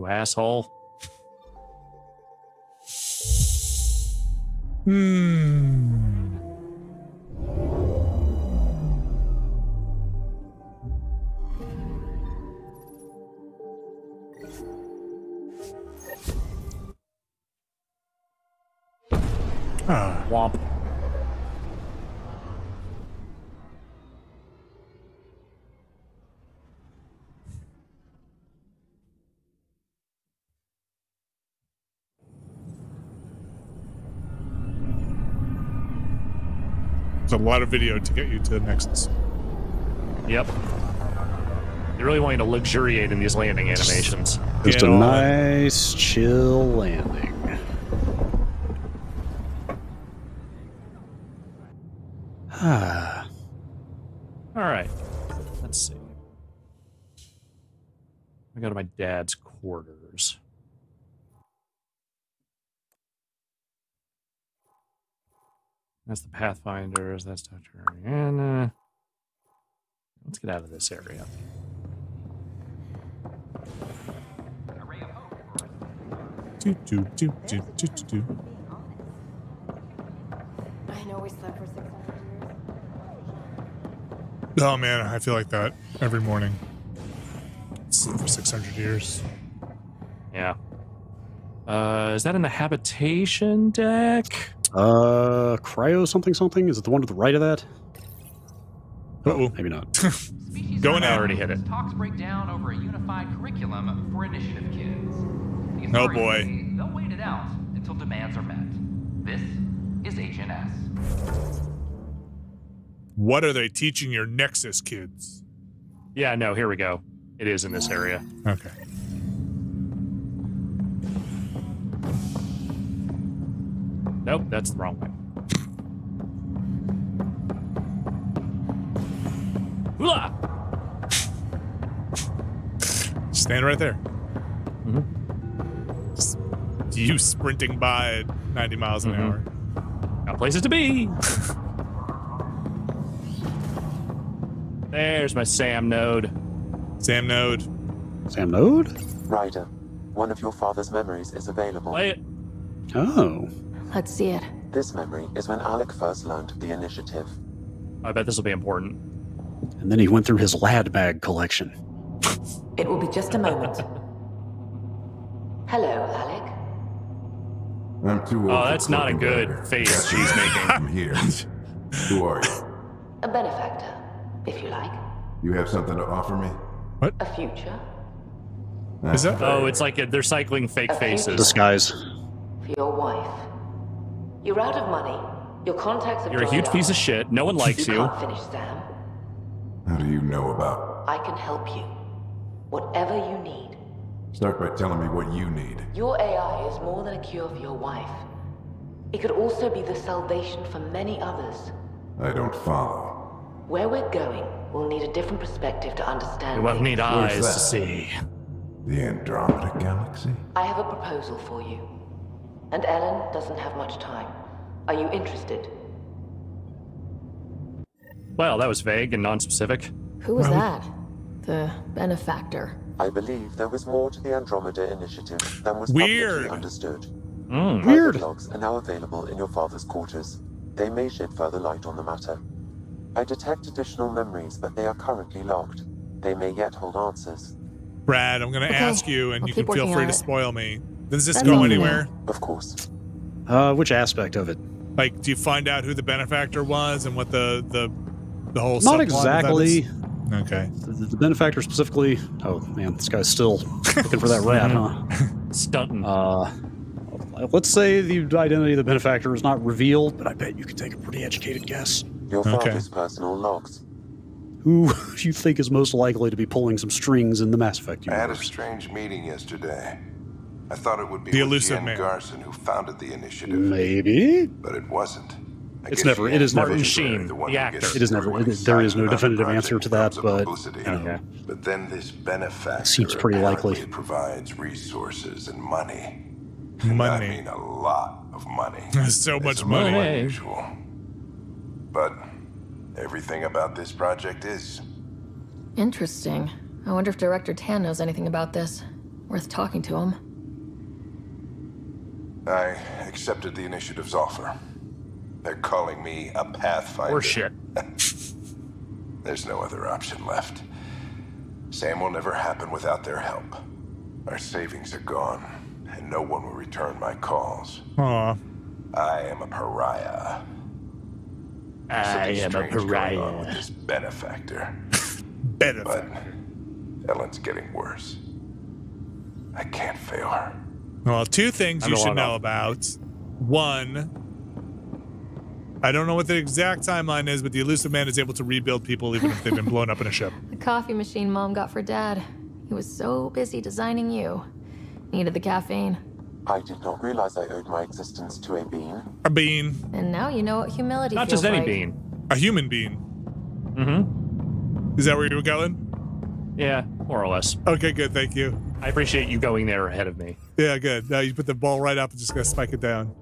You asshole. Womp. It's a lot of video to get you to the Nexus. Yep. They really want you to luxuriate in these landing animations. Just a nice, chill landing. All right. Let's see. I go to my dad's quarters. That's the Pathfinders. That's Dr. Ariana. Let's get out of this area. I know we slept for 600 years. Oh man, I feel like that every morning. Sleep for 600 years. Yeah. Is that in the habitation deck? Cryo something? Is it the one to the right of that? Uh-oh. Maybe not. Going I already hit it. Talks break down over a unified curriculum for initiative kids. Oh boy. They'll wait it out until demands are met. This is Agent S. What are they teaching your Nexus kids? Yeah, no, here we go. It is in this area. Okay. Nope, that's the wrong way. Hula! Stand right there. Mm-hmm. You sprinting by at 90 miles an hour. Got places to be. There's my Sam node. Sam node. Sam node? Ryder, one of your father's memories is available. Play it. Oh. Let's see it. This memory is when Alec first learned the initiative. I bet this will be important. And then he went through his lad bag collection. It will be just a moment. Hello, Alec. I'm too old. Oh, that's not a good face she's making. I'm here. Who are you? A benefactor, if you like. You have something to offer me? What? A future. Is that? Oh, it's like they're cycling fake faces. Disguise. For your wife. You're out of money. Your contacts have You're a dried huge up. piece of shit. No one likes you. Can't finish, Sam. How do you know about? I can help you. Whatever you need. Start by telling me what you need. Your AI is more than a cure for your wife. It could also be the salvation for many others. I don't follow. Where we're going, we'll need a different perspective to understand. You won't need eyes Where's that? to see. The Andromeda Galaxy? I have a proposal for you. And Ellen doesn't have much time. Are you interested? Well, that was vague and non-specific. Who was that? The benefactor. I believe there was more to the Andromeda initiative than was Weird. publicly understood. Weird. Private logs are now available in your father's quarters. They may shed further light on the matter. I detect additional memories, but they are currently logged. They may yet hold answers. Brad, I'm going to ask you, and I'll you can keep feel working free on to it. spoil me. Does this That's go all anywhere? Of course. Which aspect of it? Like, do you find out who the benefactor was and what the whole Not subplot of exactly. that is? Okay. The benefactor specifically. Oh man, this guy's still looking for that rat, huh? Stunting. Let's say the identity of the benefactor is not revealed, but I bet you could take a pretty educated guess. Your father's personal logs. Who you think is most likely to be pulling some strings in the Mass Effect I had a universe? strange meeting yesterday. I thought it would be The with elusive Jen man. Garson who founded the initiative. Maybe. But it wasn't. It is never. Martin Sheen, the actor. It is never. There is no definitive answer to that, but okay. But then this benefactor Seems pretty likely. apparently provides resources and money. Money. I mean a lot of money. So much It's money. unusual. But everything about this project is. Interesting. I wonder if Director Tan knows anything about this. Worth talking to him. I accepted the initiative's offer. They're calling me a Pathfinder. Or shit. There's no other option left. Sam will never happen without their help. Our savings are gone, and no one will return my calls. Aw. I am a pariah. I am a pariah. With this benefactor. Benefactor. But Ellen's getting worse. I can't fail her. Well, two things you should know about. One, I don't know what the exact timeline is, but the elusive man is able to rebuild people even if they've been blown up in a ship. The coffee machine Mom got for Dad. He was so busy designing you. Needed the caffeine. I did not realize I owed my existence to a bean. A bean. And now you know what humility Not feels just any like. bean. A human being. Mm-hmm. Is that where you were going? Yeah, more or less. Okay, good. Thank you. I appreciate you going there ahead of me. Yeah, good. Now you put the ball right up and just gonna spike it down.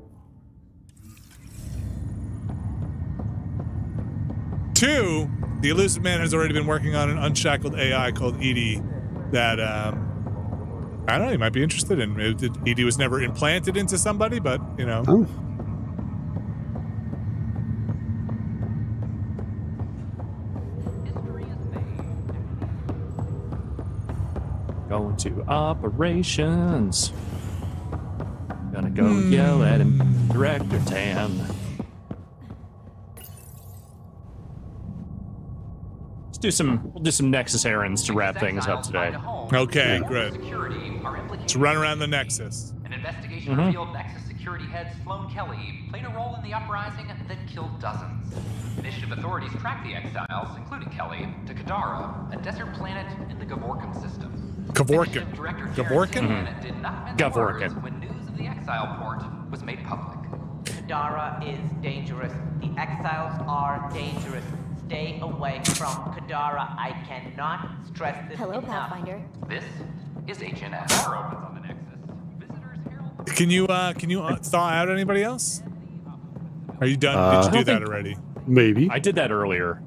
2, the elusive man has already been working on an unshackled AI called Edie that, I don't know, he might be interested in. Edie was never implanted into somebody, but, you know. Oh. Going to operations. Gonna go yell at him, Director Tan. We'll do some Nexus errands to wrap things up today. Okay, good. Let's run around the Nexus. An investigation revealed Nexus security head Sloan Kelly played a role in the uprising that killed dozens. Initiative authorities tracked the exiles, including Kelly, to Kadara, a desert planet in the Gavorkan system. Gavorkan? Gavorkan? Did not mince words when news of the exile port was made public. Kadara is dangerous. The exiles are dangerous. Stay away from Kadara. I cannot stress this enough. Pathfinder. This is HNS. Door opens on the Nexus. Visitors herald. Can you thaw out anybody else? Are you done? Did you do that already? Maybe. I did that earlier.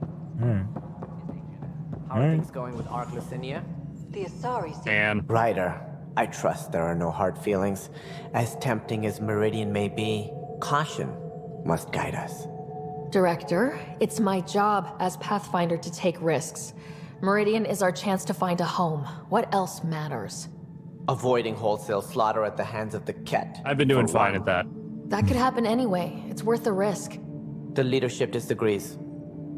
How are things going with Ark Lucinia? The Asari. And Ryder, I trust there are no hard feelings. As tempting as Meridian may be, caution must guide us. Director, it's my job as Pathfinder to take risks. Meridian is our chance to find a home. What else matters? Avoiding wholesale slaughter at the hands of the Ket. I've been doing fine at that. That could happen anyway. It's worth the risk. The leadership disagrees.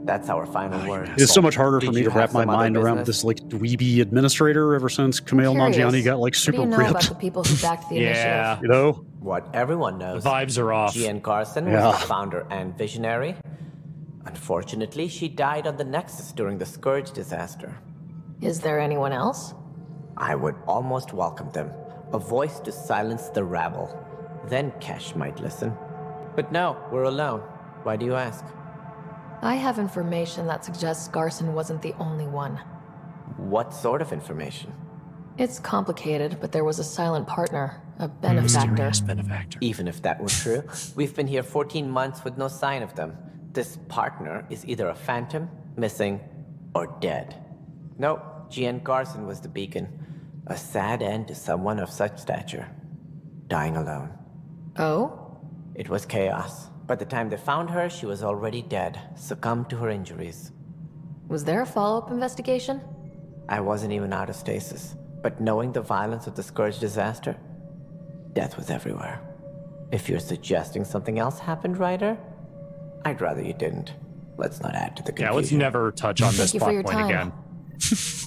That's our final word. It's so much harder for me to wrap my mind around this like dweeby administrator ever since Kumail Nanjiani got like super What do you know ripped. about the people who backed the initiative? You know? What everyone knows. The vibes are off. Gian Carson was the founder and visionary. Unfortunately, she died on the Nexus during the Scourge disaster. Is there anyone else? I would almost welcome them. A voice to silence the rabble. Then Kesh might listen. But no, we're alone. Why do you ask? I have information that suggests Garson wasn't the only one. What sort of information? It's complicated, but there was a silent partner, a benefactor. Mysterious benefactor. Even if that were true, we've been here 14 months with no sign of them. This partner is either a phantom, missing, or dead. Nope, Gian Garson was the beacon. A sad end to someone of such stature. Dying alone. Oh? It was chaos. By the time they found her, she was already dead, succumbed to her injuries. Was there a follow-up investigation? I wasn't even out of stasis, but knowing the violence of the Scourge disaster, death was everywhere. If you're suggesting something else happened, Ryder, I'd rather you didn't. Let's not add to the confusion. Yeah, let's never touch on this plot point again.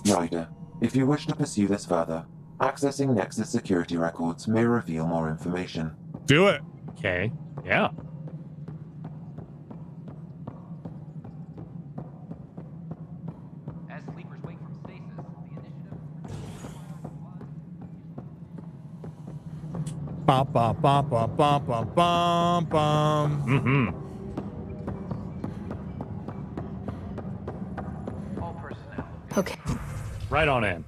Ryder, if you wish to pursue this further, accessing Nexus security records may reveal more information. Do it. Okay, yeah. As sleepers wake from stasis, the initiative... Bum, bum, bum, bum, bum, bum, bum, bum. Mm-hmm. All personnel. Okay. Right on in.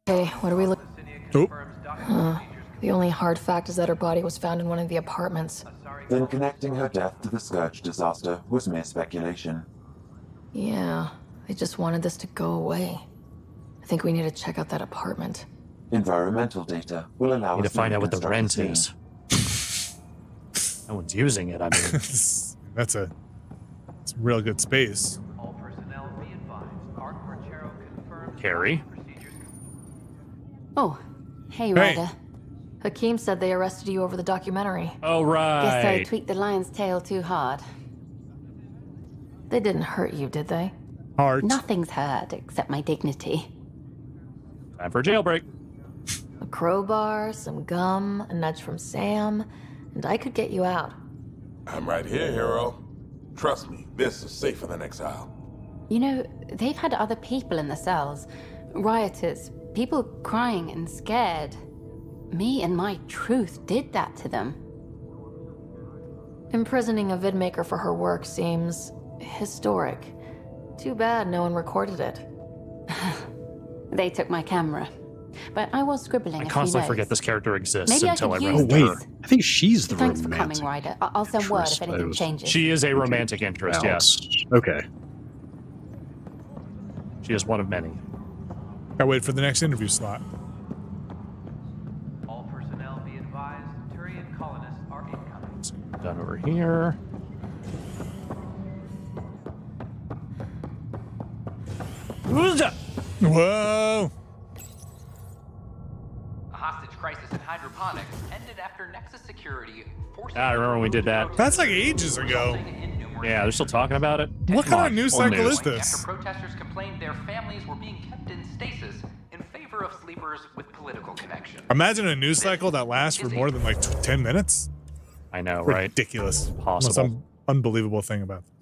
Okay, what are we looking? Oh. The only hard fact is that her body was found in one of the apartments. Then connecting her death to the Scourge disaster was mere speculation. Yeah, They just wanted this to go away. I think we need to check out that apartment. Environmental data will allow us to find out what the rent is. No one's using it, I mean. It's a real good space. Carrie? Oh, hey, Ryder. Hakeem said they arrested you over the documentary. Oh, right. Guess I tweaked the lion's tail too hard. They didn't hurt you, did they? Hard. Nothing's hurt except my dignity. Time for a jailbreak. A crowbar, some gum, a nudge from Sam, and I could get you out. I'm right here, hero. Trust me, this is safer than exile. You know, they've had other people in the cells. Rioters, people crying and scared. Me and my truth did that to them. Imprisoning a vidmaker for her work seems historic. Too bad no one recorded it. They took my camera. But I was scribbling a few notes. I constantly forget this character exists Maybe until I could read use her. this. I think she's the Thanks romantic. for coming, Ryder. I'll send word if anything changes. She is a romantic interest, yes. Okay. She is one of many. Gotta wait for the next interview slot. All personnel be advised, Turian colonists are incoming. Done over here. Whoa! A hostage crisis in hydroponics ended after Nexus security forced. I remember when we did that. That's like ages ago. Yeah, they're still talking about it. What kind of news cycle is After this? protesters complained their families were being kept in stasis in favor of sleepers with political connections. Imagine a news cycle that lasts for more than like 10 minutes. I know, right? Ridiculous. Possible. Some unbelievable thing about this.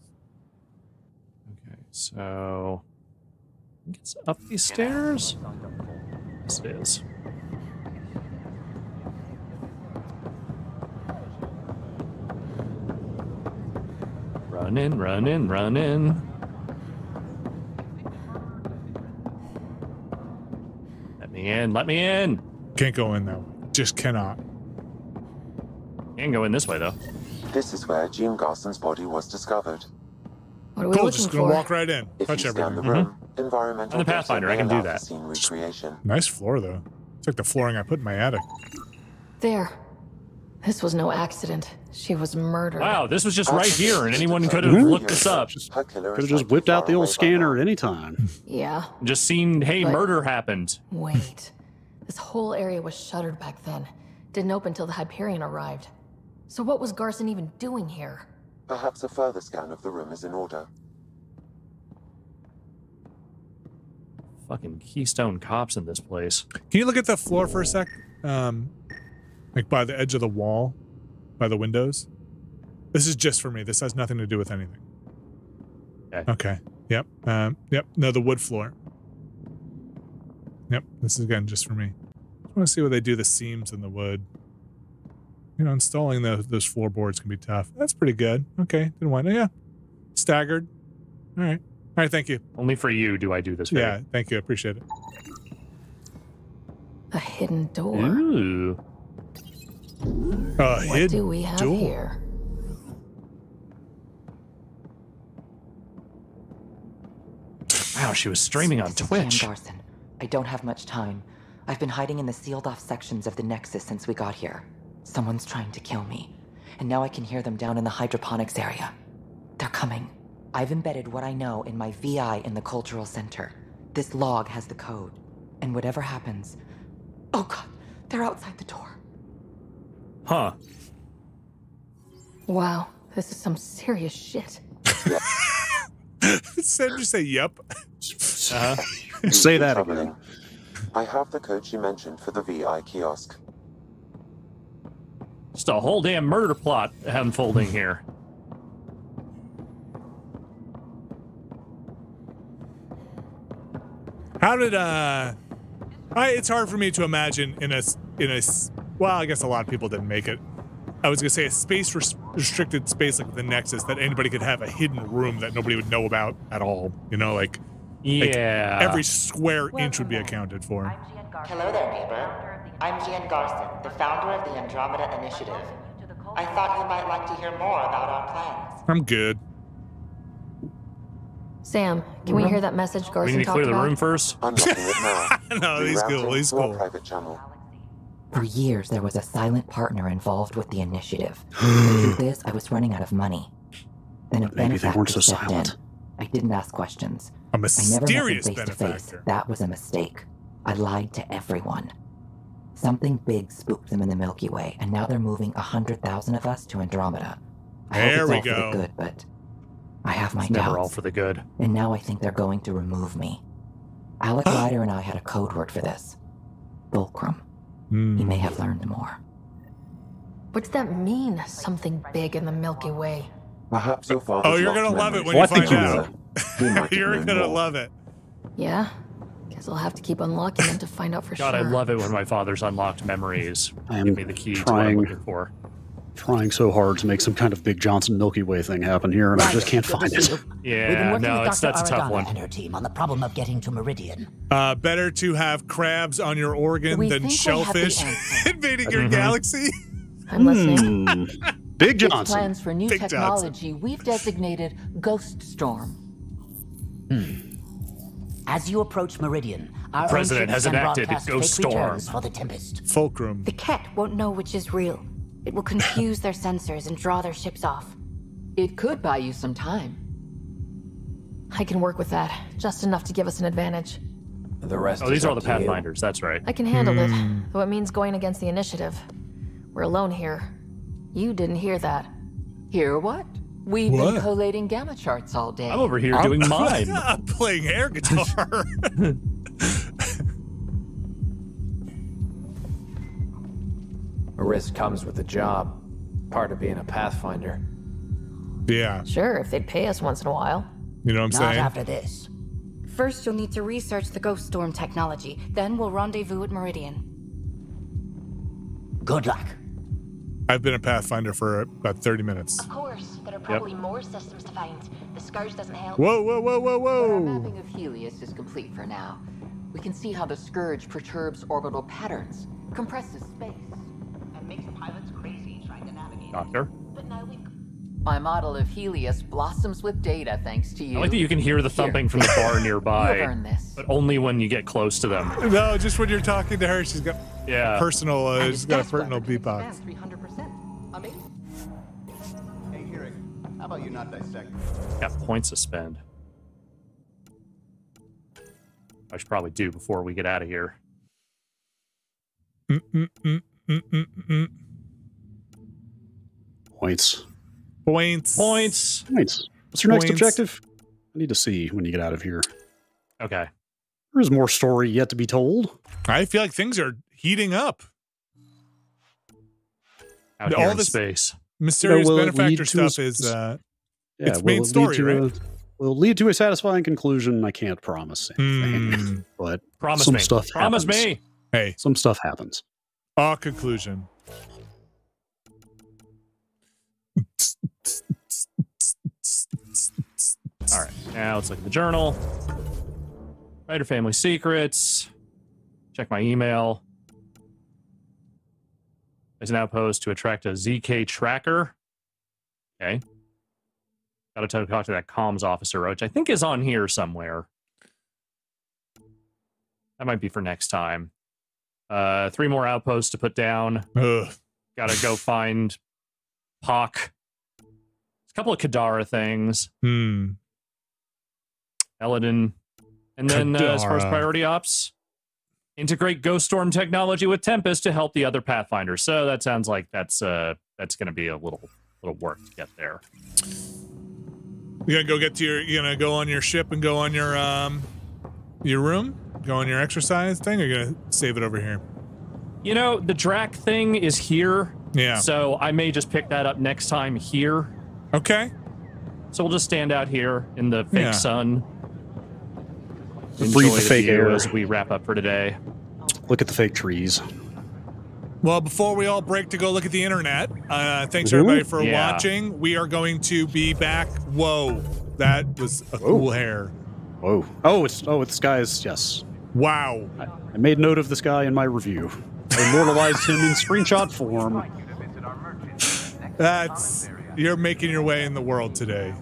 Okay, so it's up these stairs. Yes, it is. Run in, run in, run in. Let me in, let me in. Can't go in that way. Just cannot. Can go in this way, though. This is where Jean Garson's body was discovered. What are we Cool, just gonna walk right in. If Touch you scan everything. the room, environmental I'm the Pathfinder, I can do data may allow that. for scene recreation. Nice floor, though. It's like the flooring I put in my attic. There. This was no accident. She was murdered. Wow, this was just right here, and anyone could have looked this up. Could have just whipped out the old scanner at any time. Yeah. Just seen, hey, But- murder happened. Wait. This whole area was shuttered back then. Didn't open till the Hyperion arrived. So what was Garson even doing here? Perhaps a further scan of the room is in order. Fucking Keystone cops in this place. Can you look at the floor for a sec? Like by the edge of the wall, by the windows. This is just for me. This has nothing to do with anything. Okay. Yep. Yep. No, the wood floor. Yep. This is again just for me. I want to see where they do the seams in the wood. You know, installing those floorboards can be tough. That's pretty good. Okay. Didn't want to. Yeah. Staggered. All right. All right. Thank you. Only for you do I do this. Yeah. Thank you. I appreciate it. A hidden door. Ooh. A What hidden do we have door. here? Wow, she was streaming on Twitch. Garson, I don't have much time. I've been hiding in the sealed-off sections of the Nexus since we got here. Someone's trying to kill me, and now I can hear them down in the hydroponics area. They're coming. I've embedded what I know in my VI in the Cultural Center. This log has the code, and whatever happens... Oh god, they're outside the door. Huh. Wow, this is some serious shit. Said you say yep. Say that again. I have the code she mentioned for the VI kiosk. Just a whole damn murder plot unfolding here. How did it's hard for me to imagine in a well, I guess a lot of people didn't make it. I was gonna say a space restricted space like the Nexus that anybody could have a hidden room that nobody would know about at all. You know, like every square inch would be accounted for. Hello there, neighbor. I'm Jean Garson, the founder of the Andromeda Initiative. I thought you might like to hear more about our plans. I'm good. Sam, can we hear that message Garson We need to talked clear the about? room first. Unlocking it now. No, he's cool. He's cool. Private channel. For years, there was a silent partner involved with the initiative. The truth is, I was running out of money. Then a Maybe they weren't so benefactor stepped silent. in. I didn't ask questions. A I never met mysterious them face to face. benefactor. That was a mistake. I lied to everyone. Something big spooked them in the Milky Way, and now they're moving 100,000 of us to Andromeda. I There hope we it's all go. for the good, but I have my It's never all doubts. for the good. And now I think they're going to remove me. Alec Ryder and I had a code word for this. Fulcrum. He may have learned more. What does that mean, something big in the Milky Way? Perhaps your father. Oh, you're gonna love it when you find out. You're gonna love it. Yeah? Guess I'll have to keep unlocking them to find out for God, sure. I love it when my father's unlocked memories. I am Give me the key to what I'm trying, looking for. trying so hard to make some kind of Big Johnson Milky Way thing happen here, and I just can't find it. Yeah, no, that's a tough one. And her team on the problem of getting to Meridian. Better to have crabs on your organ than shellfish invading your galaxy. I'm listening. Big Its Johnson. plans for new Big technology we've designated Ghost Storm. As you approach Meridian, our own President ships has send enacted broadcast Ghost fake Storm. returns for the Tempest. Fulcrum. The Ket won't know which is real. It will confuse their sensors and draw their ships off. It could buy you some time. I can work with that. Just enough to give us an advantage. The rest Oh, these is are all up the to you. Pathfinders, that's right. I can handle it, though it means going against the initiative. We're alone here. You didn't hear that. Hear what? We've been collating gamma charts all day. I'm over here doing mine. I'm playing air guitar. A risk comes with the job. Part of being a Pathfinder. Yeah. Sure, if they'd pay us once in a while. You know what I'm Not saying? after this. First, you'll need to research the Ghost Storm technology. Then we'll rendezvous at Meridian. Good luck. I've been a Pathfinder for about 30 minutes. Of course, there are probably more systems to find. The Scourge doesn't help. Whoa, whoa, whoa, whoa, Our whoa. mapping of Helios is complete for now. We can see how the Scourge perturbs orbital patterns, compresses space, and makes pilots crazy trying to navigate. Doctor? But now we've... My model of Helios blossoms with data thanks to you. I like that you can hear the thumping from the bar nearby, You've earned this. but only when you get close to them. No, just when you're talking to her, she's got personal. She's got a personal beatbox. 300%. Amazing. Hey, Eric, how about you not dissect? Got points to spend. I should probably do before we get out of here. Points. Points. Points. Points. What's your next Points. objective? I need to see when you get out of here. Okay. There is more story yet to be told. I feel like things are heating up. Out All here in this space. Mysterious will it lead benefactor to a stuff is Yeah, its will main it lead story, to right? Will lead to a satisfying conclusion. I can't promise anything, but Promise some me. stuff Promise happens. me. Hey, some stuff happens. Conclusion. All right. Now let's look at the journal. Writer family secrets. Check my email. There's an outpost to attract a ZK tracker. Okay. Got to talk to that comms officer, which I think is on here somewhere. That might be for next time. 3 more outposts to put down. Got to go find Pock. A couple of Kadara things. Eladin. And then as far as Kadara. priority ops, integrate Ghost Storm technology with Tempest to help the other Pathfinders. So that sounds like that's going to be a little work to get there. You gonna go get to your? You gonna go on your ship and go on your room? Go on your exercise thing, or you gonna save it over here? You know, the Drac thing is here. Yeah. So I may just pick that up next time here. Okay. So we'll just stand out here in the fake sun. Breathe the fake view air. as we wrap up for today. Look at the fake trees. Well, before we all break to go look at the internet, thanks everybody for Yeah. watching. We are going to be back. Whoa, that was a cool hair. Whoa. Oh, this guy's, yes. Wow. I made note of this guy in my review. I immortalized him in screenshot form. You're making your way in the world today.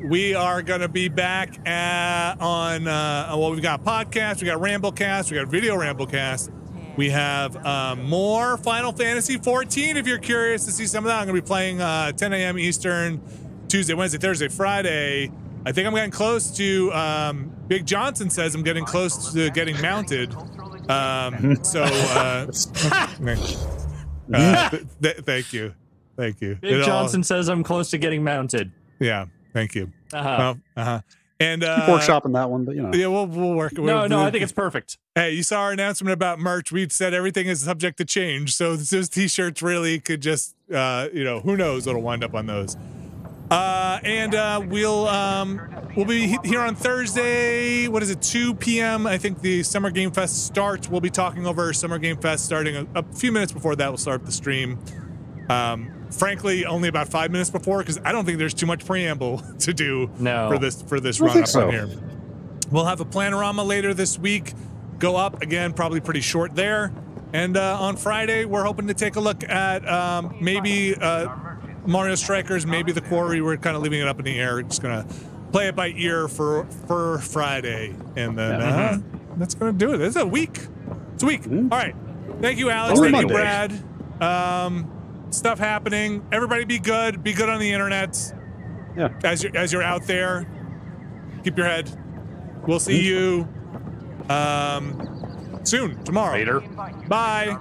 We are going to be back on, we've got podcasts, we got Ramblecast, we got Video Ramblecast. We have more Final Fantasy 14 if you're curious to see some of that. I'm going to be playing 10 a.m. Eastern, Tuesday, Wednesday, Thursday, Friday. I think I'm getting close to, Big Johnson says I'm getting close to getting mounted. Thank you. Thank you. Big Johnson says I'm close to getting mounted. Yeah, thank you. And keep workshopping that one, but you know. Yeah, we'll work. No, I think it's perfect. Hey, you saw our announcement about merch. We said everything is subject to change, so those t-shirts really could just, who knows what'll wind up on those. We'll be here on Thursday. What is it? 2 p.m. I think the Summer Game Fest starts. We'll be talking over Summer Game Fest starting a few minutes before that. We'll start the stream. Frankly, only about 5 minutes before, because I don't think there's too much preamble to do for this run up on here. We'll have a Planorama later this week. Go up again, probably pretty short there. And on Friday, we're hoping to take a look at maybe Mario Strikers, maybe The Quarry. We're kind of leaving it up in the air. We're just gonna play it by ear for Friday, and then that's gonna do it. It's a week. It's a week. All right. Thank you, Alex. Thank you, Brad. Stuff happening. Everybody be good. Be good on the internet. Yeah. As you're out there, keep your head. We'll see you soon, tomorrow. Later. Bye.